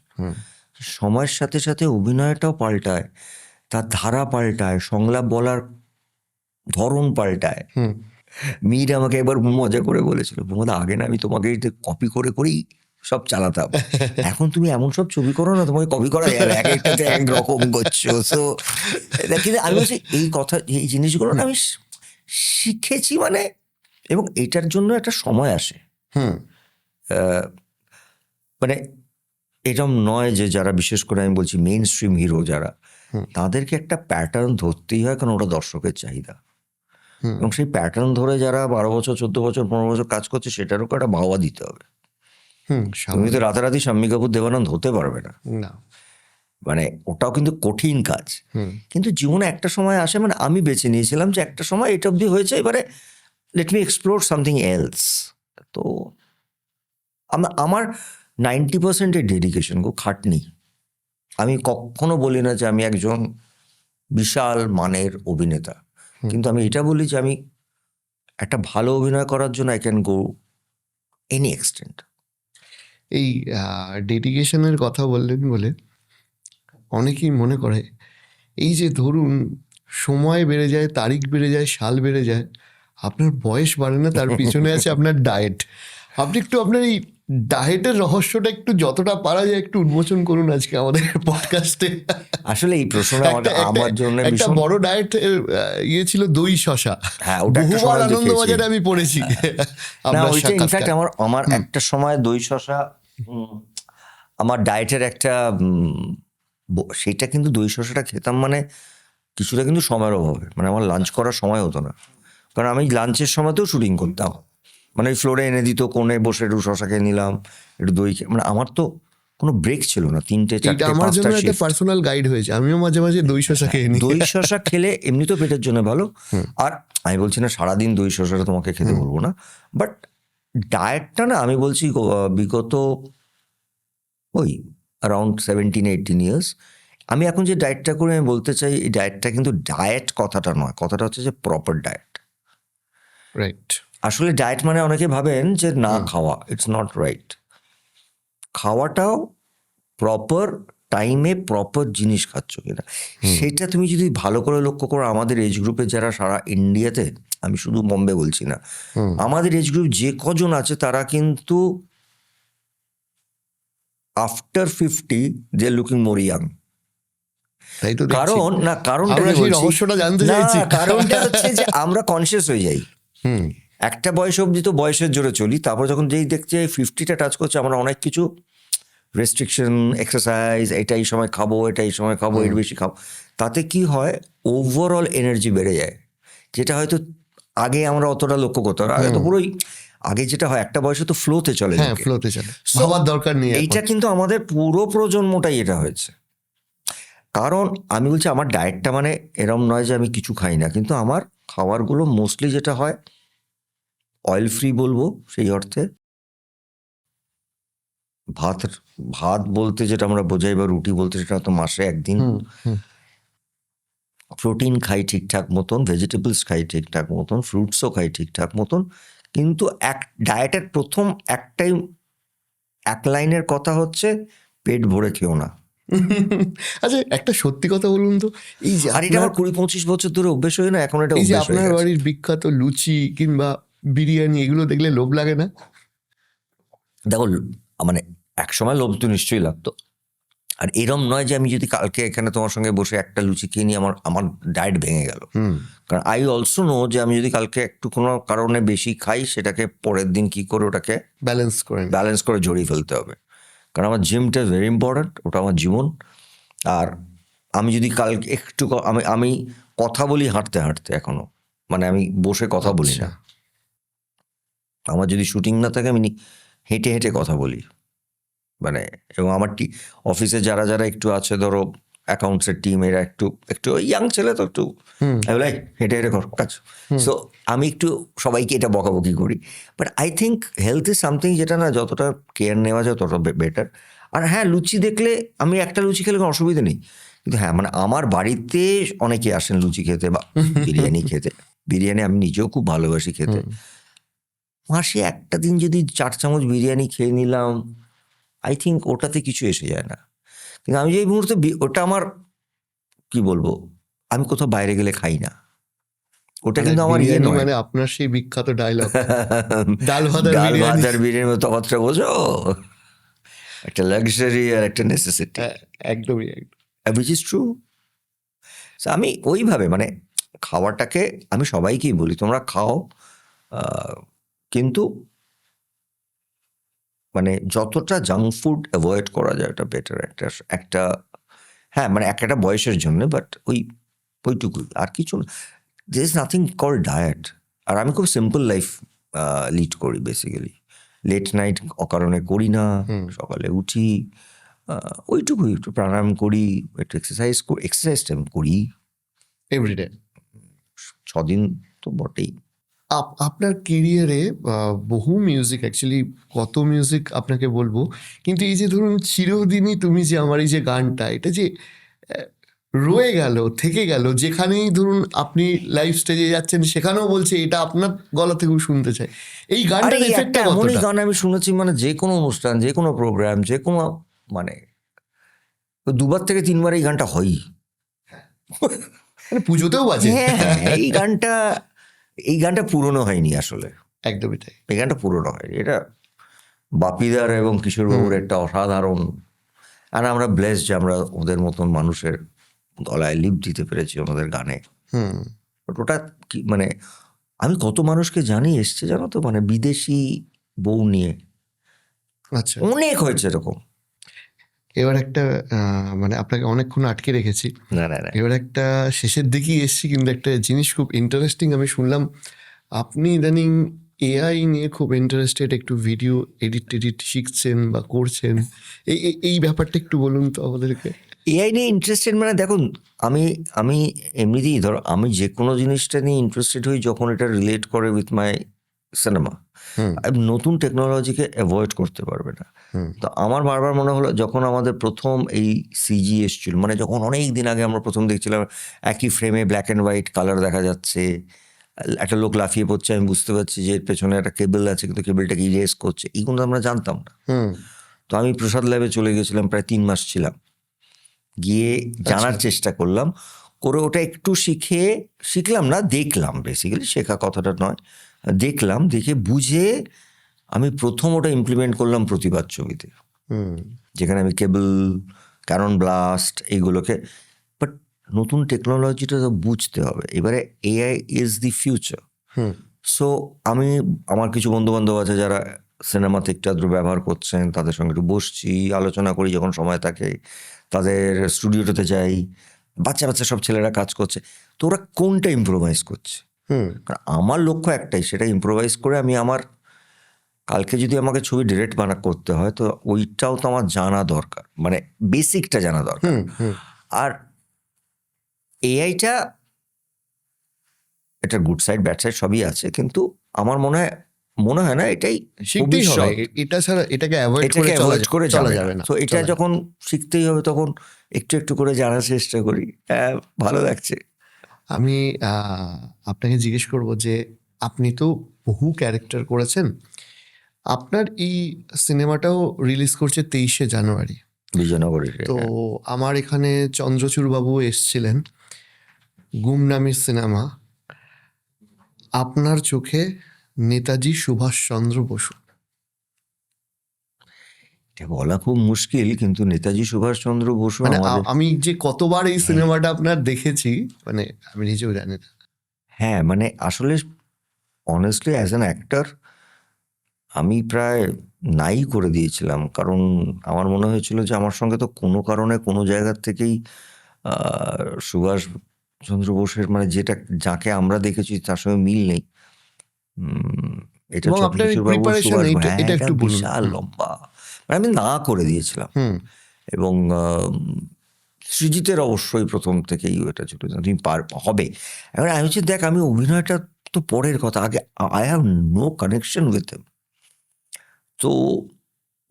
সময়ের সাথে সাথে অভিনয়টাও পাল্টায়, তার ধারা পাল্টায়, সংলাপ বলার ধরন পাল্টায়। মীর আমাকে একবার মজা করে বলেছিল, বোধহয় আগে না আমি তোমাকে কপি করে করেই সব চালাতাম, এখন তুমি এমন সব ছবি করো না, তোমাকে কপি করা যায় না, এক একটাতে এক রকম করছো। সো কিন্তু আমি বলছি এই কথা, এই জিনিসগুলো না আমি শিখেছি, মানে এবং এটার জন্য একটা সময় আসে। হুম মানে এরকম নয় যে যারা, বিশেষ করে আমি বলছি মেইন স্ট্রিম হিরো যারা, হুম। তাদেরকে একটা প্যাটার্ন ধরতেই হয়, কারণ ওটা দর্শকের চাহিদা। হুম এবং সেই প্যাটার্ন ধরে যারা 12 বছর 14 বছর 15 বছর কাজ করছে, সেটারও একটা বাহবা দিতে হবে। তুমি তো স্বাভাবিক। রাতারাতি শাম্মী কাপুর দেবানন্দ হতে পারবে না, না। মানে ওটাও কিন্তু কঠিন কাজ। হুম কিন্তু জীবনে একটা সময় আসে, মানে আমি বেছে নিয়েছিলাম যে একটা সময় এটা অবধি হয়েছে, এবারে let me explore something else. তো আমার 90% ডেডিকেশন গো, খাটনি। আমি কখনো বলি না যে আমি একজন বিশাল মানের অভিনেতা, কিন্তু আমি এটা বলি যে আমি একটা ভালো অভিনয় করার জন্য I can go any extent. এই ডেডিকেশনের কথা বললেন বলে অনেকেই মনে করে এই যে ধরুন সময় বেড়ে যায়, তারিখ বেড়ে যায়, সাল বেড়ে যায়, আপনার বয়স বাড়ে না, তার পিছনে আছে আপনার ডায়েট। আপনি একটু আপনার এই ডায়েটের রহস্যটা একটু যতটা পারা যায় একটু উন্মোচন করুন আজকে আমাদের পডকাস্টে। আসলে এই প্রশ্নটা আমার জন্য একটা ভীষণ। বড় ডায়েট ইয়ে ছিল দই শশা। হ্যাঁ, ওটা একটা বহুবার সময় অবধি খেয়েছি। আনন্দবাজারে আমি পড়েছি না, আপনার ওইটা ইনফ্যাক্ট সাক্ষাৎকার। আমার একটা সময় দই শসা আমার ডায়েটের একটা সেটা কিন্তু দই শসাটা খেতাম মানে কিছুটা কিন্তু সময়ের অভাবে, মানে আমার লাঞ্চ করার সময় হতো না, কারণ আমি লাঞ্চের সময়তেও শুটিং করতাম। মানে ওই ফ্লোরে এনে দিত, কোণে বসে একটু শশা খেয়ে নিলাম, একটু দই মানে আমার তো কোনো ব্রেক ছিল না, 3টে এটা 4টে আমার জন্য 5টা একটা শিফট। পার্সোনাল গাইড হয়েছে, আমিও মাঝে মাঝে দই শশা খেয়ে নিই। দই শসা খেলে এমনি তো পেটের জন্য ভালো, আর আমি বলছি না সারাদিন দই শসাটা তোমাকে খেতে বলবো না, বাট ডায়েটটা না আমি বলছি বিগত ওই অ্যারাউন্ড 17-18 ইয়ার্স আমি এখন যে ডায়েটটা করে আমি বলতে চাই, এই ডায়েটটা কিন্তু ডায়েট কথাটা নয়, কথাটা হচ্ছে যে প্রপার ডায়েট। রাইট। আসলে ডায়েট মানে অনেকে ভাবেন যে না খাওয়া, ইটস নট রাইট। খাওয়াটাও প্রপার টাইমে প্রপার জিনিস খাচ্ছ কিনা সেটা তুমি যদি ভালো করে লক্ষ্য করো। আমাদের এজ গ্রুপে যারা সারা ইন্ডিয়াতে, আমি শুধু বম্বে বলছি না, আমাদের এজ গ্রুপ যে কজন আছে তারা কিন্তু after 50 they are looking more young. তাই তো দেখছি। কারণটা আমরা কি সেই বলছি? রহস্যটা জানতে না, চাইছি। কারণটা হচ্ছে যে আমরা কনসিয়াস হয়ে যাই। একটা বয়স অবধি তো বয়সের জোরে চলি, তারপর যখন যেই দেখছি 50টা টাচ করছে, আমরা অনেক কিছু রেস্ট্রিকশন, এক্সারসাইজ, এটা এই সময় খাবো, এটা এই সময় খাবো, এর বেশি খাবো, তাতে কি হয় ওভারঅল এনার্জি বেড়ে যায়, যেটা হয়তো আগে আমরা অতটা লক্ষ্য করতাম না। আগে তো পুরোই, আগে যেটা হয় একটা বয়সে তো ফ্লোতে চলে, হ্যাঁ, ফ্লোতে চলে, ভাবার দরকার নেই। এইটা কিন্তু আমাদের পুরো প্রজন্মটাই এটা হয়েছে। কারণ আমি বলছি আমার ডায়েটটা মানে এরম নয় যে আমি কিছু খাই না, কিন্তু আমার খাবারগুলো মোস্টলি যেটা হয় অয়েল ফ্রি বলবো, সেই অর্থে ভাত বলতে যেটা আমরা বোঝাই বা রুটি বলতে সেটা তো মাসে একদিন। প্রোটিন খাই ঠিকঠাক মতন, ভেজিটেবলস খাই ঠিকঠাক মতন, ফ্রুটসও খাই ঠিকঠাক মতন, কিন্তু ডায়েটের প্রথম এক লাইনের কথা হচ্ছে পেট ভরে খেও না। আচ্ছা, একটা সত্যি কথা বলুন তো, এই যে আর এটা আমার 20-25 বছর ধরে অভ্যেস হয়ে না, এখন এটা এই যে অভ্যেস হয়ে আপনার গেছে। বাড়ির বিখ্যাত লুচি কিংবা বিরিয়ানি, এগুলো দেখলে লোভ লাগে না? দেখো, মানে এক সময় লোভ তো নিশ্চয়ই লাগতো, আর এরম নয় যে আমি যদি কালকে এখানে তোমার সঙ্গে বসে একটা লুচি খেয়ে নিই আমার ডায়েট ভেঙে গেল। কারণ আই অলসো নো যে আমি যদি কালকে একটু কোনো কারণে বেশি খাই, সেটাকে পরের দিন কি করে ওটাকে ব্যালেন্স করে ঝরিয়ে ফেলতে হবে। কারণ আমার জিমটা ভেরি ইম্পর্ট্যান্ট, ওটা আমার জীবন। আর আমি যদি কালকে একটু আমি কথা বলি হাঁটতে হাঁটতে এখনো, মানে আমি বসে কথা বলি না। আমার যদি শুটিং না থাকে আমি হেঁটে হেঁটে কথা বলি, মানে। এবং আমার অফিসে যারা যারা একটু আছে, ধরো অ্যাকাউন্টসের টিম, এরা একটু একটু ইয়াং ছেলে তো, একটু বলে হেঁটে হেঁটে কর কাজ। সো আমি একটু সবাইকে এটা বকাবকি করি, but I think health is something যেটা না যতটা কেয়ার নেওয়া যায় তত বেটার। আর হ্যাঁ, লুচি দেখলে আমি একটা লুচি খেলে কোনো অসুবিধা নেই, কিন্তু হ্যাঁ মানে আমার বাড়িতে অনেকে আসেন লুচি খেতে বা বিরিয়ানি খেতে। বিরিয়ানি আমি নিজেও খুব ভালোবাসি খেতে। মাসে একটা দিন যদি 4 চামচ বিরিয়ানি খেয়ে নিলাম, আই থিঙ্ক ওটাতে কিছু এসে যায় না। কিন্তু আমি যে এই মুহূর্তে ওটা আমার কি বলবো, আমি কোথাও বাইরে গেলে খাই না, ওটা কিন্তু আমার ইয়ে নয়। মানে আপনার সেই বিখ্যাত ডায়লগ, ডাল ভাত আর বিরিয়ানির মতো কথাটা বোঝো, একটা লাক্সারি আর একটা নেসেসিটি, একদমই হুইচ ইজ ট্রু। আমি ওইভাবে মানে খাওয়াটাকে আমি সবাইকেই বলি তোমরা খাও, কিন্তু মানে যতটা জাঙ্ক ফুড অ্যাভয়েড করা যায় ওটা বেটার একটা হ্যাঁ মানে একটা বয়সের জন্য, বাট ওইটুকুই, আর কিছু না। There is nothing call diet. আর আমি খুব সিম্পল লাইফ লিড করি বেসিক্যালি। লেট নাইট অকারণে করি না, সকালে উঠি, ওইটুকুই, একটু প্রাণায়াম করি, একটু এক্সারসাইজটা আমি করি এভরিডে। 6 দিন তো বটেই। আপনার কেরিয়ারে বহু মিউজিক, অ্যাকচুয়ালি কত মিউজিক আপনাকে বলবো, কিন্তু এই যে ধরুন চিরদিনই তুমি যে আমার এই যে গানটা, এটা যে রয়ে গেল, থেকে গেল, যেখানেই ধরুন আপনি লাইভ স্টেজে যাচ্ছেন সেখানেও বলছে এটা আপনার গলা থেকেও শুনতে চাই। এই গানটার আরে এফেক্টটা একটা এমনই কতটা? গান আমি শুনেছি, মানে যে কোনো অনুষ্ঠান, যে কোনো প্রোগ্রাম, যে কোনো মানে 2বার থেকে 3বার এই গানটা হয়ই। মানে পুজোতেও বাজে। হ্যাঁ, এই গানটা পুরনো হয়নি আসলে। একদমই তাই। এই গানটা পুরনো হয়নি। এটা বাপিদার এবং কিশোরবাবুর একটা অসাধারণ, আর আমরা ব্লেস যে আমরা ওদের মতন মানুষের গলায় লিপ দিতে পেরেছি ওনাদের গানে। But ওটা কি মানে আমি কত মানুষকে জানি এসছে জানো তো, মানে বিদেশি বউ নিয়ে আচ্ছা, অনেক হয়েছে এরকম। এবার একটা মানে আপনাকে অনেকক্ষণ আটকে রেখেছি। না এবার একটা শেষের দিকেই এসছি, কিন্তু একটা জিনিস খুব ইন্টারেস্টিং আমি শুনলাম, আপনি ইদানিং এআই নিয়ে খুব ইন্টারেস্টেড, একটু ভিডিও এডিট শিখছেন বা করছেন। এই ব্যাপারটা একটু বলুন তো আমাদেরকে। এআই নিয়ে ইন্টারেস্টেড মানে দেখুন, আমি এমনিতেই ধরো আমি যে কোনো জিনিসটা নিয়ে ইন্টারেস্টেড হই যখন এটা রিলেট করে উইথ মাই সিনেমা। নতুন টেকনোলজিকে অ্যাভয়েড করতে পারবে না। তো আমার বারবার মনে হলো যখন আমাদের প্রথম এই সিজি এসছিল, মানে যখন অনেক দিন আগে আমরা প্রথম দেখছিলাম একই ফ্রেমে ব্ল্যাক অ্যান্ড হোয়াইট কালার দেখা যাচ্ছে, একটা লোক লাফিয়ে পড়ছে, আমি বুঝতে পারছি যে এর পেছনে একটা কেবল আছে, কিন্তু কেবলটাকে ইরেজ করছে, এইগুলো আমরা জানতাম না। তো আমি প্রসাদ ল্যাবে চলে গেছিলাম, প্রায় 3 মাস ছিলাম, গিয়ে জানার চেষ্টা করলাম, করে ওটা একটু শিখলাম না, দেখলাম, বেসিক্যালি শেখা কথাটা নয়, দেখলাম, দেখে বুঝে আমি প্রথম ওটা ইমপ্লিমেন্ট করলাম প্রতিবাদ ছবিতে, যেখানে আমি কেবল, ক্যানন ব্লাস্ট এইগুলোকে। বাট নতুন টেকনোলজিটা তো বুঝতে হবে। এবারে AI is the future. So আমার কিছু বন্ধুবান্ধব আছে যারা সিনেমাতে একটু আদ্র ব্যবহার করছেন, তাদের সঙ্গে একটু বসছি, আলোচনা করি যখন সময় থাকে, তাদের স্টুডিওটাতে যাই, বাচ্চা বাচ্চা সব ছেলেরা কাজ করছে, তো ওরা কোনটা ইম্প্রোভাইজ করছে। কারণ আমার লক্ষ্য একটাই, সেটা ইম্প্রোভাইজ করে আমি আমার কালকে যদি আমাকে ছবি ডিরেক্ট করতে হয়, তো ওইটাও তো আমার জানা দরকার, মানে বেসিকটা জানা দরকার। আর এআইটা এটা গুড সাইড ব্যাড সাইড সবই আছে, কিন্তু আমার মনে হয় না এটাই শিখতেই হবে, এটা ছাড়া এটাকে অ্যাভয়েড করে চলা যাবে না। তো এটা যখন শিখতেই হবে তখন একটু একটু করে জানার চেষ্টা করি। হ্যাঁ, ভালো লাগছে। আমি আপনাকে জিজ্ঞেস করব যে আপনি তো বহু ক্যারেক্টার করেছেন, আপনার এই সিনেমাটাও রিলিজ করছে 23শে জানুয়ারি বিজয়নগরের। তো আমার এখানে চন্দ্রচূড় বাবু এসছিলেন, গুমনামির সিনেমা, আপনার চোখে নেতাজি সুভাষচন্দ্র বসু। এটা বলা খুব মুশকিল, কিন্তু নেতাজি সুভাষচন্দ্র বসু মানে আমাদের, আমি যে কতবার এই সিনেমাটা আপনার দেখেছি, মানে আমি নিজেও জানি না। হ্যাঁ মানে আসলে অনেস্টলি অ্যাজ অ্যান অ্যাক্টর আমি প্রায় নাই করে দিয়েছিলাম, কারণ আমার মনে হয়েছিল যে আমার সঙ্গে তো কোনো কারণে কোনো জায়গার থেকেই সুভাষচন্দ্র বোসের মানে যাকে আমরা দেখেছি তার সঙ্গে মিল নেই। এটা এবং আপনার চন্দ্রচূড় বাবু, প্রিপারেশন সুভাষ, এটা এটা একটু বলুন। বিশাল লম্বা, মানে আমি না করে দিয়েছিলাম। এবং সৃজিতের অবশ্যই প্রথম থেকেই এটা ছিল, তুমি হবে। এবার আমি হচ্ছে দেখ, আমি অভিনয়টা তো পরের কথা, আগে I have no connection with them. তো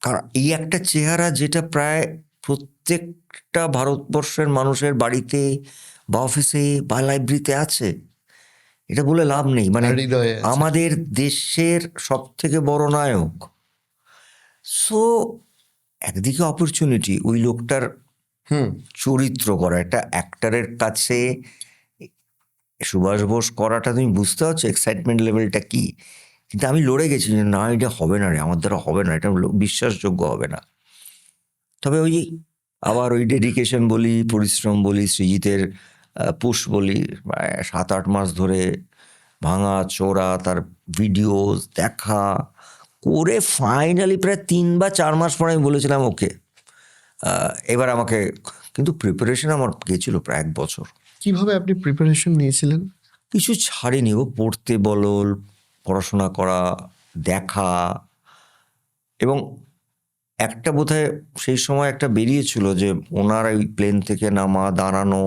কারণ এই একটা চেহারা যেটা প্রায় প্রত্যেকটা ভারতবর্ষের মানুষের বাড়িতে বা অফিসে বা লাইব্রেরিতে আছে, এটা বলে লাভ নেই, মানে হৃদয়ে আছে। আমাদের দেশের সব থেকে বড় নায়ক। সো একদিকে অপরচুনিটি ওই লোকটার চরিত্র করা, একটা অ্যাক্টারের কাছে সুভাষ বোস করাটা তুমি বুঝতে পারছো এক্সাইটমেন্ট লেভেলটা কি। কিন্তু আমি লড়ে গেছি যে না, এটা হবে না রে, আমার দ্বারা হবে না, এটা বিশ্বাসযোগ্য হবে না। তবে আবার ওই ডেডিকেশন বলি, পরিশ্রম বলি, সৃজিতের পুশ বলি, 7-8 মাস ধরে ভাঙা চোরা তার ভিডিওস দেখা করে ফাইনালি প্রায় 3 বা 4 মাস পরে আমি বলেছিলাম ওকে এবার আমাকে, কিন্তু প্রিপারেশন আমার গেছিল প্রায় 1 বছর। কিভাবে আপনি প্রিপারেশন নিয়েছিলেন? কিছু ছাড়িনি, ও পড়তে বলো, পড়াশোনা করা, দেখা, এবং একটা বোধহয় সেই সময় একটা বেরিয়েছিল যে ওনার ওই প্লেন থেকে নামা, দাঁড়ানো,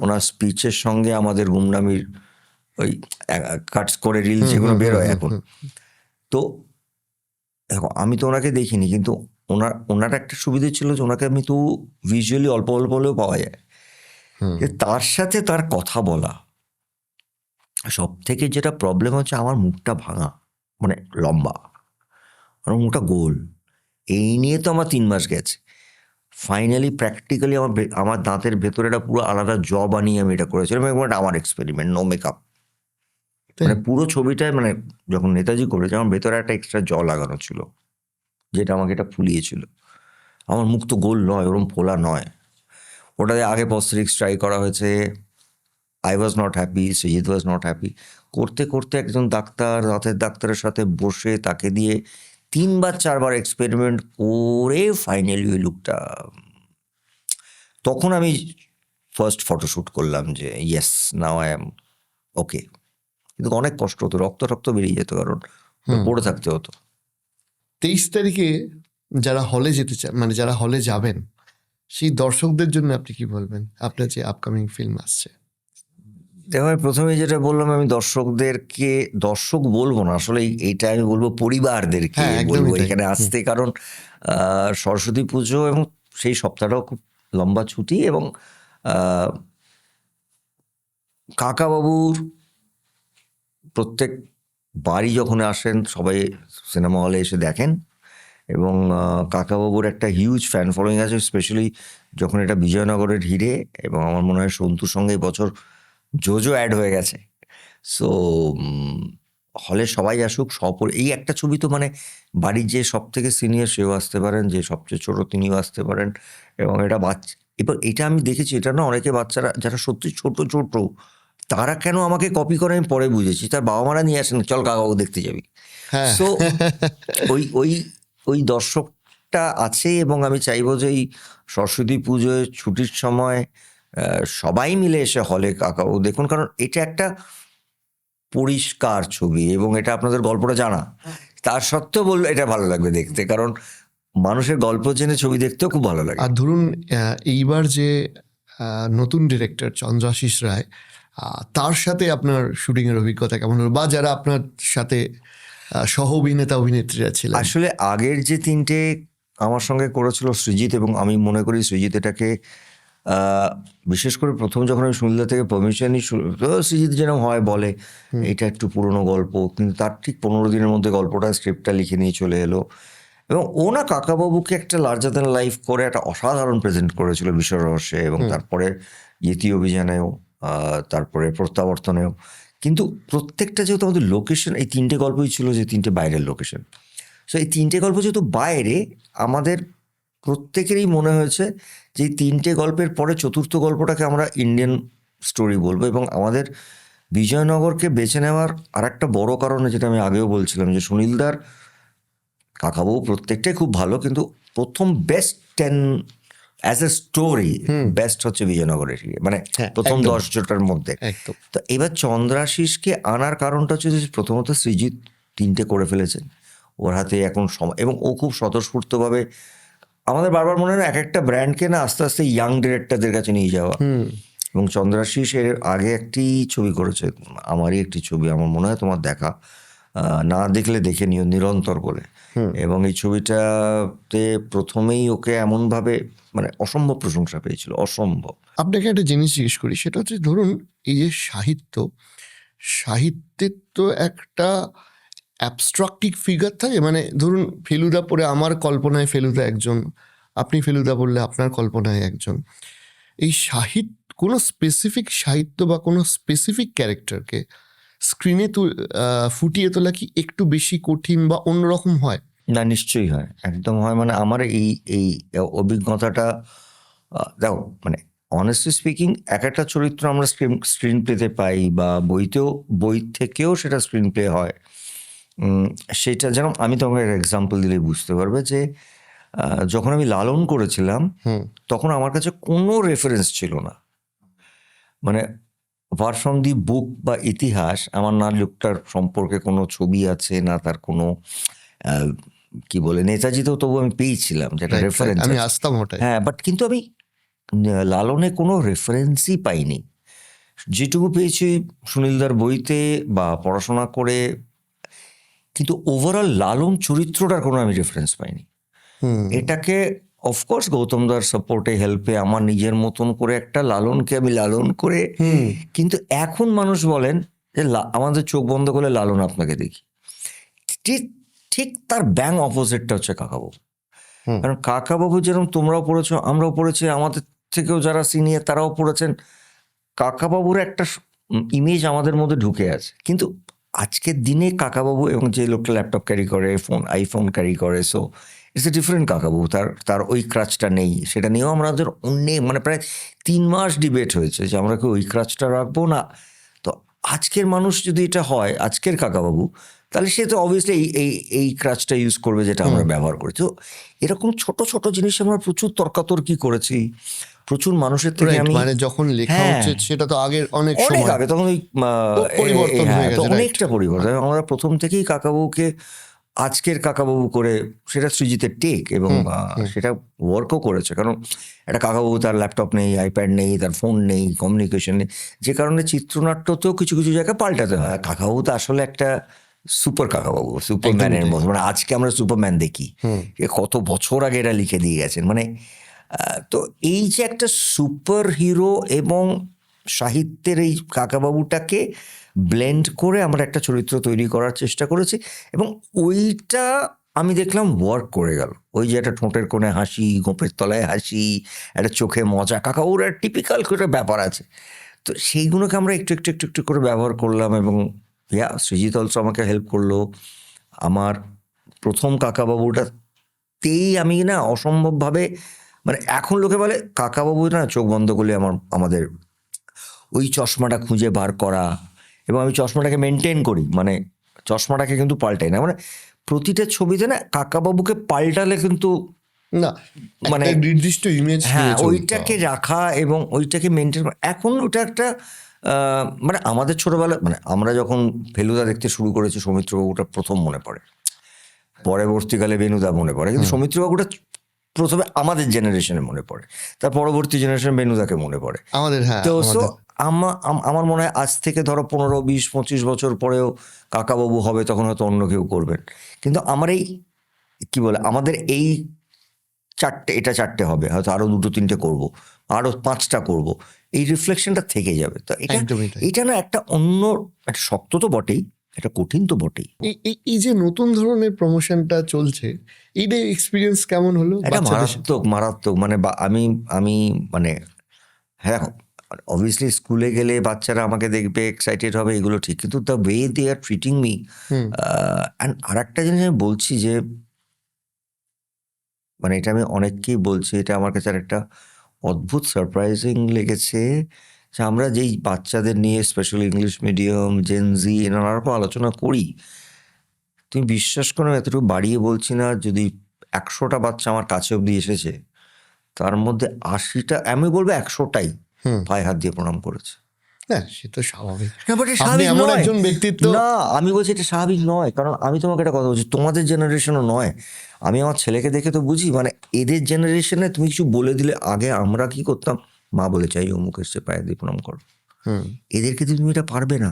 ওনার স্পিচের সঙ্গে আমাদের গুমনামির ওই কাটস করে রিল যেগুলো বেরোয় এখন। তো দেখো আমি তো ওনাকে দেখিনি, কিন্তু ওনার একটা সুবিধা ছিল যে ওনাকে আমি তো ভিজুয়ালি অল্প অল্প হলেও পাওয়া যায়। তার সাথে তার কথা বলা, সব থেকে যেটা প্রবলেম হচ্ছে আমার মুখটা ভাঙা, মানে লম্বা, আমার মুখটা গোল, এই নিয়ে তো আমার 3 মাস গেছে। ফাইনালি প্র্যাকটিক্যালি আমার দাঁতের ভেতরে একটা পুরো আলাদা জ বানিয়ে আমি এটা করেছিলাম, এবং এটা আমার এক্সপেরিমেন্ট, নো মেকআপ। মানে পুরো ছবিটায়, মানে যখন নেতাজি করেছে আমার ভেতরে একটা এক্সট্রা জ লাগানো ছিল, যেটা আমাকে এটা ফুলিয়েছিল। আমার মুখ তো গোল নয়, ওরম ফোলা নয়। ওটাতে আগে পস্টেরিক্স ট্রাই করা হয়েছে, I was not happy, Srijit was not happy. করতে করতে একজন ডাক্তার, দাঁতের ডাক্তারের সাথে বসে তাকে দিয়ে 3 বা 4 বার এক্সপেরিমেন্ট করে ফাইনালি ওই লুকটা, তখন আমি ফার্স্ট ফটোশ্যুট করলাম যে ইয়েস, নাও আই এম ওকে। কিন্তু অনেক কষ্ট হতো, রক্ত বেরিয়ে যেত, কারণ পড়ে থাকতে হতো। 23 তারিখে যারা হলে যেতে চান, মানে যারা হলে যাবেন, সেই দর্শকদের জন্য আপনি কি বলবেন? আপনার যে আপকামিং ফিল্ম আসছে। দেখো আমি প্রথমে যেটা বললাম, আমি দর্শকদেরকে, দর্শক বলবো না আসলে, এইটা আমি বলবো পরিবারদেরকে হ্যাঁ, একদমই বলবো তাই। এখানে আসতে, কারণ সরস্বতী পুজো এবং সেই সপ্তাহটাও খুব লম্বা ছুটি, এবং কাকাবাবুর প্রত্যেক বাড়ি যখন আসেন সবাই সিনেমা হলে এসে দেখেন, এবং কাকাবাবুর একটা হিউজ ফ্যান ফলোয়িং আছে, স্পেশালি যখন এটা বিজয়নগরের হিরে, এবং আমার মনে হয় সন্তুর সঙ্গে এই বছর জোজো অ্যাড হয়ে গেছে। সো হলে সবাই আসুক, এই একটা ছবি তো, মানে বাড়ির যে সব থেকে সিনিয়র সেও আসতে পারেন, যে সবচেয়ে ছোট তিনিও আসতে পারেন, এবং এটা এবার এটা আমি দেখেছি, এটা না অনেকে বাচ্চারা যারা সত্যি ছোট ছোট, তারা কেন আমাকে কপি করে আমি পরে বুঝেছি, তার বাবা মারা নিয়ে আসেন, চল কাকাবাবু দেখতে যাবি। হ্যাঁ। সো ওই ওই ওই দর্শকটা আছে, এবং আমি চাইবো যে এই সরস্বতী পুজোয় ছুটির সময় সবাই মিলে এসে হলে কাকাবাবু দেখুন, কারণ এটা একটা পরিষ্কার ছবি, এবং এটা আপনাদের গল্পটা জানা, তার সত্ত্বেও বললো এটা ভালো লাগবে দেখতে, কারণ মানুষের গল্প জেনে ছবি দেখতেও খুব ভালো লাগে। আর ধরুন এইবার যে নতুন ডিরেক্টর চন্দ্রাশিস রায়, তার সাথে আপনার শুটিং এর অভিজ্ঞতা কেমন হলো, বা যারা আপনার সাথে সহ অভিনেতা অভিনেত্রীরা ছিলেন? আসলে আগের যে 3টে আমার সঙ্গে করেছিল সৃজিত, এবং আমি মনে করি সৃজিত এটাকে বিশেষ করে প্রথম যখন আমি সুনীলদা থেকে পারমিশনই সৃজিত যেরকম হয় বলে এটা একটু পুরনো গল্প, কিন্তু তার ঠিক 15 দিনের মধ্যে গল্পটা, স্ক্রিপ্টটা লিখে নিয়ে চলে এলো, এবং ও না কাকাবাবুকে একটা লার্জার দ্যান লাইফ করে একটা অসাধারণ প্রেজেন্ট করেছিল বিষয় রহস্যে, এবং তারপরে ইতি অভিযানেও, তারপরে প্রত্যাবর্তনেও। কিন্তু প্রত্যেকটা যেহেতু আমাদের লোকেশন, এই 3টে গল্পই ছিল যে 3টে বাইরের লোকেশন, সো এই 3টে গল্প যেহেতু বাইরে, আমাদের প্রত্যেকেরই মনে হয়েছে যে এই 3টে গল্পের পরে চতুর্থ গল্পটাকে আমরা ইন্ডিয়ান স্টোরি বলবো, এবং আমাদের বিজয়নগরকে বেছে নেওয়ার আর একটা বড় কারণ, যেটা আমি আগেও বলছিলাম, যে সুনীলদার কাকাবাবু প্রত্যেকটাই খুব ভালো, কিন্তু প্রথম best 10 as a story best হচ্ছে বিজয়নগরের হিরে, মানে প্রথম 10টার মধ্যে। একদম। তো এবার চন্দ্রাশিসকে আনার কারণটা হচ্ছে যে প্রথমত সৃজিত 3টে করে ফেলেছেন, ওর হাতে এখন সময়, এবং ও খুব স্বতঃস্ফূর্তভাবে, আমাদের বারবার মনে হয় এক একটা ব্র্যান্ডকে না আস্তে আস্তে ইয়াং ডিরেক্টরদের কাছে নিয়ে যাওয়া, এবং চন্দ্রাশিস এর আগে একটি ছবি করেছে, আমারই একটি ছবি, আমার মনে হয় তোমার দেখা, না দেখলে দেখে নিও, নিরন্তর বলে, এবং এই ছবিটাতে প্রথমেই ওকে এমনভাবে, মানে অসম্ভব প্রশংসা পেয়েছিল, অসম্ভব। আপনাকে একটা জিনিস জিজ্ঞেস করি, সেটা হচ্ছে ধরুন এই যে সাহিত্যের তো একটা অ্যাবস্ট্রাকটিভ ফিগার থাকে, মানে ধরুন ফেলুদা পড়ে আমার কল্পনায় ফেলুদা একজন, আপনি ফেলুদা বললে আপনার কল্পনায় একজন। এই কোনো স্পেসিফিক সাহিত্য বা কোনো স্পেসিফিক ক্যারেক্টারকে স্ক্রিনে ফুটিয়ে তোলা কি একটু বেশি কঠিন বা অন্যরকম হয়? না, নিশ্চয়ই হয়, একদম হয়। মানে আমার এই অভিজ্ঞতাটা দেখো, মানে অনেস্টলি স্পিকিং এক একটা চরিত্র আমরা স্ক্রিন প্লেতে পাই বা বই থেকেও সেটা স্ক্রিন প্লে হয়। সেটা যেন আমি তোমাকে একটা এক্সাম্পল দিলে বুঝতে পারবে যে যখন আমি লালন করেছিলাম তখন আমার কাছে কোনো রেফারেন্স ছিল না, মানে অ্যাপার্ট ফ্রম দি বুক বা ইতিহাস আমার না লোকটার সম্পর্কে কোনো ছবি আছে না তার কোনো কি বলে নেতাজিতেও তবু আমি পেয়েছিলাম যেটা রেফারেন্স আমি আসতাম ওটাই। হ্যাঁ, বাট কিন্তু আমি লালনে কোনো রেফারেন্সই পাইনি। যেটুকু পেয়েছি সুনীলদার বইতে বা পড়াশোনা করে, কিন্তু ওভারঅল লালন চরিত্রটার কোনো আমি রেফারেন্স পাইনি। এটাকে অফকোর্স গৌতমদার সাপোর্টে হেল্পে আমার নিজের মতন করে একটা লালনকে আমি লালন করে, কিন্তু এখন মানুষ বলেন যে আমাদের চোখ বন্ধ করলে লালন আপনাকে দেখি, ঠিক ঠিক তার ব্যাং অপোজিটটা হচ্ছে কাকাবাবু। কারণ কাকাবাবু যেরকম তোমরাও পড়েছো, আমরাও পড়েছি, আমাদের থেকেও যারা সিনিয়র তারাও পড়েছেন, কাকাবাবুর একটা ইমেজ আমাদের মধ্যে ঢুকে আছে। কিন্তু আজকের দিনে কাকাবাবু এবং যে লোকটা ল্যাপটপ ক্যারি করে, আইফোন ক্যারি করে, সো ইটস এ ডিফারেন্ট কাকাবাবু। তার ওই ক্রাচটা নেই। সেটা নিয়েও আমাদের অনেক মানে প্রায় 3 মাস ডিবেট হয়েছে যে আমরা কি ওই ক্রাচটা রাখবো না। তো আজকের মানুষ যদি এটা হয়, আজকের কাকাবাবু, তাহলে সে তো অবভিয়াসলি এই ক্রাচটা ইউজ করবে যেটা আমরা ব্যবহার করি। তো এরকম ছোট ছোট জিনিস আমরা প্রচুর তর্কাতর্কি করেছি, প্রচুর মানুষের থেকে আমি মানে যখন লেখা হচ্ছে সেটা তো আগের অনেক আগে তখন ওই পরিবর্তন হয়ে গেছে, অনেকটা পরিবর্তন। আমরা প্রথম থেকেই কাকাবাবুকে আজকের কাকাবাবু করে, সেটা সৃজিতের টেক এবং সেটা ওয়ার্কও করেছে। কারণ একটা কাকাবাবু তার ল্যাপটপ নেই, আইপ্যাড নেই, তার ফোন নেই, কমিউনিকেশন নেই, যে কারণে চিত্রনাট্যতেও কিছু কিছু জায়গায় পাল্টাতে হয়। কাকাবাবু তো আসলে একটা সুপার কাকাবাবু, সুপারম্যানের মতো। মানে আজকে আমরা সুপারম্যান দেখি, কত বছর আগে এরা লিখে দিয়ে গেছেন। মানে তো এই যে একটা সুপার হিরো এবং সাহিত্যের এই কাকাবাবুটাকে ব্লেন্ড করে আমরা একটা চরিত্র তৈরি করার চেষ্টা করেছি, এবং ওইটা আমি দেখলাম ওয়ার্ক করে গেল। ওই যে একটা ঠোঁটের কোণে হাসি, গোপের তলায় হাসি, একটা চোখে মজা, কাকাবাবুর একটা টিপিক্যাল করে ব্যাপার আছে। তো সেইগুলোকে আমরা একটু একটু একটু একটু করে ব্যবহার করলাম, এবং সৃজিত অলসো আমাকে হেল্প করলো। আমার প্রথম কাকাবাবুটাতেই আমি না অসম্ভবভাবে, মানে এখন লোকে বলে কাকাবাবু না চোখ বন্ধ করলে আমাদের ওই চশমাটা খুঁজে বার করা, এবং আমি চশমাটাকে মেনটেন করি, মানে চশমাটাকে কিন্তু পাল্টাই না। মানে প্রতিটা ছবিতে না কাকাবাবুকে পাল্টালে কিন্তু না, মানে নির্দিষ্ট ইমেজ, হ্যাঁ, ওইটাকে রাখা এবং ওইটাকে মেনটেন, এখন ওটা একটা মানে আমাদের ছোটবেলা, মানে আমরা যখন ফেলুদা দেখতে শুরু করেছি সৌমিত্রবাবুটা প্রথম মনে পড়ে, পরবর্তীকালে বেনুদা মনে পড়ে, কিন্তু সৌমিত্রবাবুটা প্রথমে আমাদের জেনারেশনে মনে পড়ে, তার পরবর্তী জেনারেশন বেনুদাকে মনে পড়ে আমাদের। তো আমার মনে হয় আজ থেকে ধরো 15, 20, 25 বছর পরেও কাকাবাবু হবে, তখন হয়তো অন্য কেউ করবেন। কিন্তু আমার এই কি বলে, আমাদের এই চারটে হবে, হয়তো আরো 2-3টে করবো, আরো 5টা করবো, এই রিফ্লেকশনটা থেকে যাবে। তো এটা না একটা অন্য একটা শক্ত তো বটেই, এটা কঠিন তো বটেই। এই যে নতুন ধরনের প্রমোশনটা চলছে, এইটা এক্সপিরিয়েন্স কেমন হলো? এটা মারাত্মক। মানে আমি মানে হ্যাঁ, অবভিয়াসলি স্কুলে গেলে বাচ্চারা আমাকে দেখবে, এক্সাইটেড হবে, এগুলো ঠিক, কিন্তু the way they are treating me. And আর একটা জিনিস আমি বলছি যে, মানে এটা আমি অনেককেই বলছি, এটা আমার কাছে একটা অদ্ভুত সারপ্রাইজিং লেগেছে যে আমরা যেই বাচ্চাদের নিয়ে স্পেশালি ইংলিশ মিডিয়াম, জেনজি নানা রকম আলোচনা করি, তুমি বিশ্বাস করো, এতটুকু বাড়িয়ে বলছি না, যদি 100টা বাচ্চা আমার কাছে অবধি এসেছে, তার মধ্যে 80টা, আমি বলবো 100টাই পায়ে হাত দিয়ে প্রণাম করেছে। হ্যাঁ, সে তো স্বাভাবিক। আপনি এমন একজন ব্যক্তিত্ব। না, আমি বলছি এটা স্বাভাবিক নয়, কারণ আমি তোমাকে একটা কথা বলছি, তোমাদের জেনারেশনও নয়, আমি আমার ছেলেকে দেখে তো বুঝি, মানে এদের জেনারেশনে তুমি কিছু বলে দিলে, আগে আমরা কি করতাম, মা বলে চাই অমুক এসছে পায়ে দিয়ে প্রণাম করো, এদেরকে তুমি এটা পারবে না।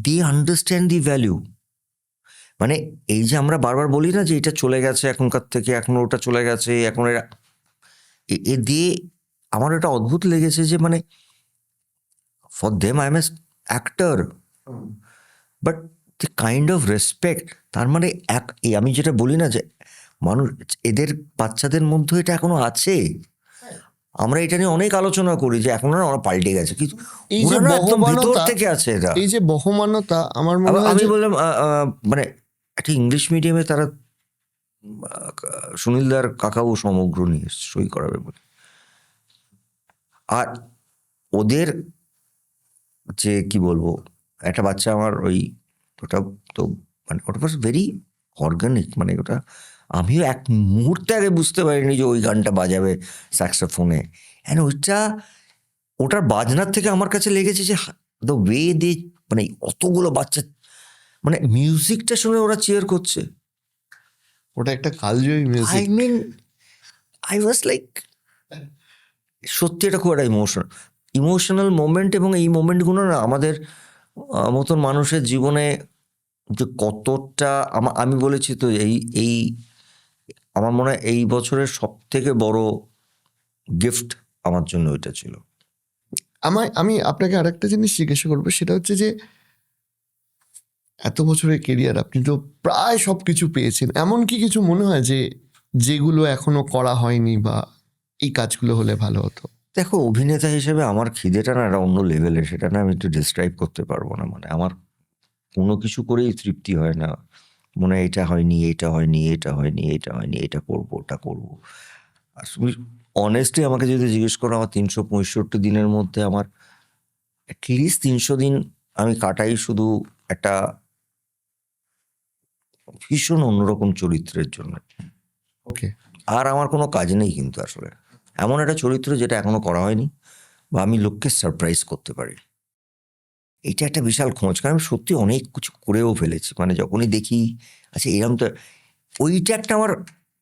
They understand the value. মানে এই যে আমরা বারবার বলি না যে এটা চলে গেছে এখনকার থেকে, এখন ওটা চলে গেছে, এখন এরা দিয়ে আমার এটা অদ্ভুত লেগেছে যে, মানে for them I M A actor, but the kind of respect, তার মানে আমি যেটা বলি না যে মানুষ, এদের বাচ্চাদের মধ্যে এটা এখনো আছে। আমরা এটা নিয়ে অনেক আলোচনা করি যে এখন ওরা পাল্টে গেছে, কিন্তু এই যে ভিতর থেকে আছে এটা, এই যে বহমানতা, আমার মনে হয় আমি বললাম মানে একটা ইংলিশ মিডিয়ামে তারা সুনীলদার কাকাবু সমগ্র নিয়ে সই করাবে বলে, আর ওদের যে কি বলবো, একটা বাচ্চা আমার ওটা তো মানে ওটা ভেরি অর্গানিক, মানে ওটা আমিও এক মুহূর্তে আগে বুঝতে পারিনি যে ওই গানটা বাজাবে স্যাক্সোফোনে। অ্যান্ড ওটার বাজনার থেকে আমার কাছে লেগেছে যে দ্য ওয়ে দে, মানে অতগুলো বাচ্চা, মানে মিউজিকটা শুনে ওরা চিয়ার করছে। ওটা একটা কালজয়ী আই music. Mean I was like, সত্যি এটা খুব একটা ইমোশনাল মোমেন্ট। এবং এই মোমেন্টগুলো না আমাদের মতন মানুষের জীবনে যে কতটা, আমি বলেছি তো এই আমার মনে হয় এই বছরের সব থেকে বড় গিফট আমার জন্য ওইটা ছিল। আমি আপনাকে আরেকটা জিনিস জিজ্ঞাসা করবো, সেটা হচ্ছে যে এত বছরের কেরিয়ার আপনি তো প্রায় সব কিছু পেয়েছেন, এমন কি কিছু মনে হয় যে যেগুলো এখনো করা হয়নি বা এই কাজগুলো হলে ভালো হতো? দেখো, অভিনেতা হিসেবে আমার খিদেটা না একটা অন্য লেভেলের, সেটা না আমি একটু ডিসক্রাইব করতে পারবো না। মানে আমার কোনো কিছু করেই তৃপ্তি হয় না, মনে হয় এটা হয়নি, এটা হয়নি, এটা হয়নি, এটা হয়নি, এটা করবো, ওটা করবো। আসলে অনেস্টলি আমাকে যদি জিজ্ঞেস করো, আমার 365 দিনের মধ্যে আমার অ্যাটলিস্ট 300 দিন আমি কাটাই শুধু একটা ভীষণ অন্যরকম চরিত্রের জন্য। ওকে। আর আমার কোনো কাজ নেই কিন্তু আসলে এমন একটা চরিত্র যেটা এখনো করা হয়নি বা আমি লোককে সারপ্রাইজ করতে পারি। এটা একটা বিশাল খোঁজ, কারণ আমি সত্যি অনেক কিছু করেও ফেলেছি। মানে যখনই দেখি আচ্ছা এরকম তো, ওইটা একটা আমার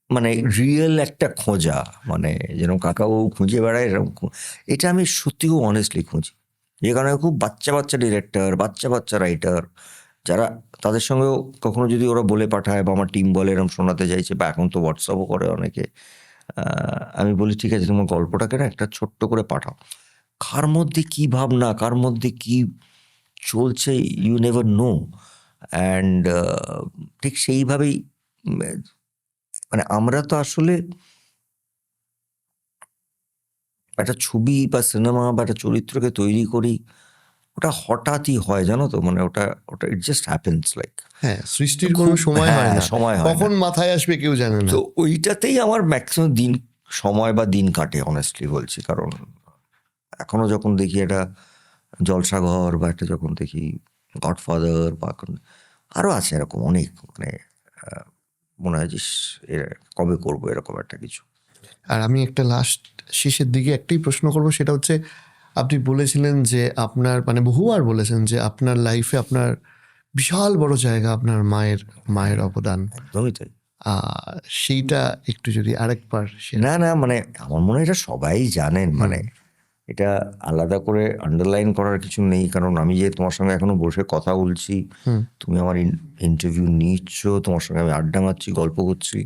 মানে রিয়েল একটা খোঁজা, মানে যেরকম কাকাও খুঁজে বেড়ায় এরকম এটা আমি সত্যি খুব অনেস্টলি খুঁজি। যে কারণে খুব বাচ্চা বাচ্চা ডিরেক্টর, বাচ্চা বাচ্চা রাইটার যারা, তাদের সঙ্গেও কখনো যদি ওরা বলে পাঠায় বা আমার টিম বলে এরকম শোনাতে চাইছে, বা এখন তো হোয়াটসঅ্যাপও করে অনেকে, আমি বলি ঠিক আছে তোমার গল্পটাকে না একটা ছোট্ট করে পাঠাও। কার মধ্যে কি ভাবনা, কার মধ্যে কি চলছে, ইউ নেভার নো। অ্যান্ড ঠিক সেইভাবেই উম, মানে আমরা তো আসলে একটা ছবি বা সিনেমা বা একটা চরিত্রকে তৈরি করি, ওটা হঠাৎই হয় জানো তো, মানে ওটা ওটা ইট জাস্ট হ্যাপেন্স লাইক। হ্যাঁ, সৃষ্টির কোনো সময় হয় না, সময় হয় না। কখন মাথায় আসবে কেউ জানে না। তো ওইটাতেই আমার ম্যাক্সিমাম দিন সময় বা দিন কাটে অনেস্টলি বলছি। কারণ এখনো যখন দেখি একটা জলসাঘর বা একটা যখন দেখি গডফাদার বা আরও আছে এরকম অনেক, মানে মনে হয় যে কবে করবো এরকম একটা কিছু। আর আমি একটা লাস্ট শেষের দিকে একটাই প্রশ্ন করবো, সেটা হচ্ছে আপনি বলেছিলেন যে আপনার মানে বহুবার বলেছেন যে আপনার লাইফে আপনার বিশাল বড় জায়গা আপনার মায়ের মায়ের অবদান। একদমই তাই। সেইটা একটু যদি আরেকবার না না, মানে আমার মনে হয় এটা সবাই জানেন, মানে এটা আলাদা করে আন্ডারলাইন করার কিছু নেই। কারণ আমি যে তোমার সঙ্গে এখনো বসে কথা বলছি, তুমি আমার ইন্টারভিউ নিচ্ছ, তোমার সঙ্গে আমি আড্ডা মারছি, গল্প করছি,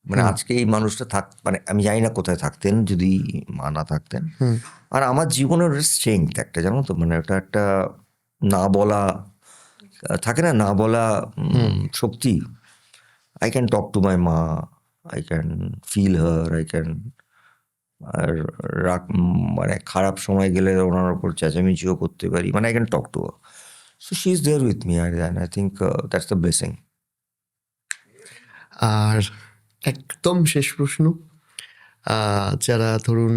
মানে আজকে এই মানুষটা মানে আমি জানি না কোথায় থাকতেন যদি মা না থাকতেন। আর আমার জীবনের স্ট্রেংথ একটা, জানো তো, মানে ওটা একটা না বলা থাকে না, না বলা শক্তি। I can talk to my ma, I can feel her, I can, আর মানে খারাপ সময় গেলে ওনার ওপর চেঁচামেচিও করতে পারি, মানে I can talk to her. So she is there with me, and I think that's the blessing. আর একদম শেষ প্রশ্ন, যারা ধরুন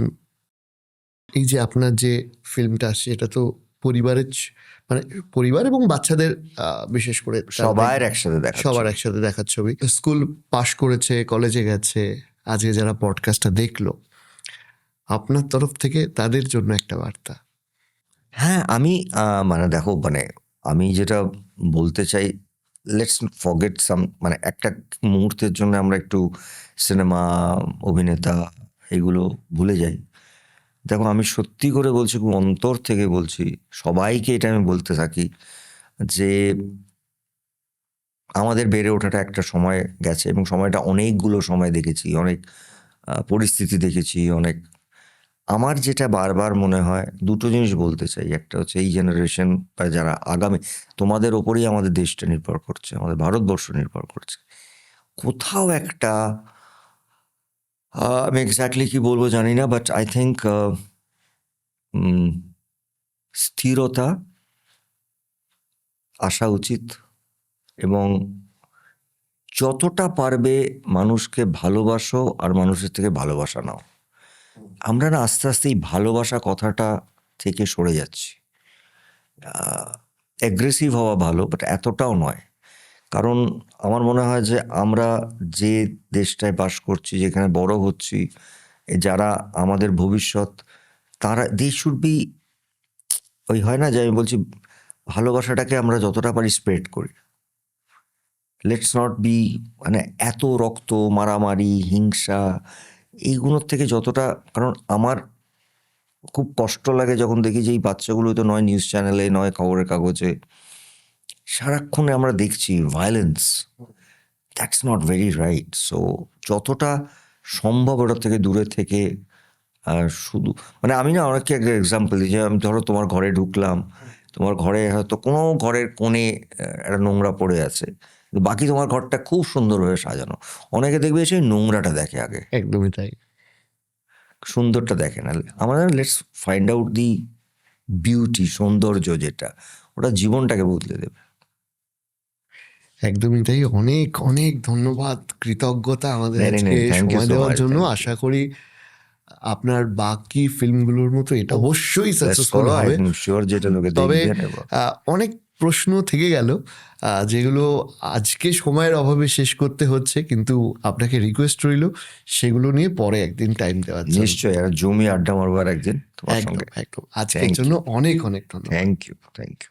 এই যে আপনার যে ফিল্মটা আসছে, এটা তো পরিবারের মানে পরিবার এবং বাচ্চাদের বিশেষ করে সবার একসাথে দেখা, সবার একসাথে দেখার ছবি। স্কুল পাশ করেছে, কলেজে গেছে, আজকে যারা পডকাস্টটা দেখলো, আপনার তরফ থেকে তাদের জন্য একটা বার্তা। হ্যাঁ আমি মানে দেখো, মানে আমি যেটা বলতে চাই, লেটস ফরগেট সাম, মানে একটা মুহূর্তের জন্য আমরা একটু সিনেমা, অভিনেতা এগুলো ভুলে যাই। দেখো আমি সত্যি করে বলছি, খুব অন্তর থেকে বলছি, সবাইকে এটা আমি বলতে থাকি যে আমাদের বেড়ে ওঠাটা একটা সময় গেছে, এবং সময়টা অনেকগুলো সময় দেখেছি, অনেক পরিস্থিতি দেখেছি, অনেক। আমার যেটা বারবার মনে হয়, দুটো জিনিস বলতে চাই। একটা হচ্ছে এই জেনারেশন বা যারা আগামী, তোমাদের ওপরেই আমাদের দেশটা নির্ভর করছে, আমাদের ভারতবর্ষ নির্ভর করছে। কোথাও একটা আমি এক্স্যাক্টলি কি বলবো জানি না, বাট আই থিঙ্ক স্থিরতা আসা উচিত, এবং যতটা পারবে মানুষকে ভালোবাসো আর মানুষের থেকে ভালোবাসা নাও। আমরা না আস্তে আস্তে এই ভালোবাসা কথাটা থেকে সরে যাচ্ছি। অ্যাগ্রেসিভ হওয়া ভালো, বাট এতটাও নয়। কারণ আমার মনে হয় যে আমরা যে দেশটায় বাস করছি, যেখানে বড় হচ্ছি, যারা আমাদের ভবিষ্যৎ, তারা দে শুড বি, ওই হয় না যে আমি বলছি ভালোবাসাটাকে আমরা যতটা পারি স্প্রেড করি। লেটস নট বি, মানে এত রক্ত, মারামারি, হিংসা, এইগুলোর থেকে যতটা, কারণ আমার খুব কষ্ট লাগে যখন দেখি যে এই বাচ্চাগুলো তো নয় নিউজ চ্যানেলে, নয় খবরের কাগজে, সারাক্ষণে আমরা দেখছি violence. That's not very right. So যতটা সম্ভব ওটার থেকে দূরে থেকে, শুধু মানে আমি না অনেককে একটা এক্সাম্পল দিই যে আমি ধরো তোমার ঘরে ঢুকলাম, তোমার ঘরে হয়তো কোনো ঘরের কোণে একটা নোংরা পড়ে আছে, কিন্তু বাকি তোমার ঘরটা খুব সুন্দরভাবে সাজানো। অনেকে দেখবে সেই নোংরাটা দেখে আগে, একদমই তাই। সুন্দরটা দেখে না। আমাদের let's find out the beauty, সৌন্দর্য যেটা, ওটা জীবনটাকে বদলে দেবে। একদমই তাই। অনেক অনেক ধন্যবাদ, কৃতজ্ঞতা আমাদের নেই, নেই, আজকে নেই, thank you সময় so দেওয়ার much, জন্য। thank you. আশা করি আপনার বাকি ফিল্মগুলোর মতো এটা অবশ্যই সাকসেসফুল হবে। শিওর, যেটা লোকে তবে দেখবে নেব। অনেক প্রশ্ন থেকে গেল যেগুলো আজকে সময়ের অভাবে শেষ করতে হচ্ছে, কিন্তু আপনাকে রিকোয়েস্ট রইল সেগুলো নিয়ে পরে একদিন টাইম দেওয়ার জন্য। নিশ্চয়ই, আর জমি আড্ডা মারবার একদিন তোমার একদম সঙ্গে। একদম। আজকের Thank জন্য অনেক অনেক ধন্যবাদ। Thank you, thank you.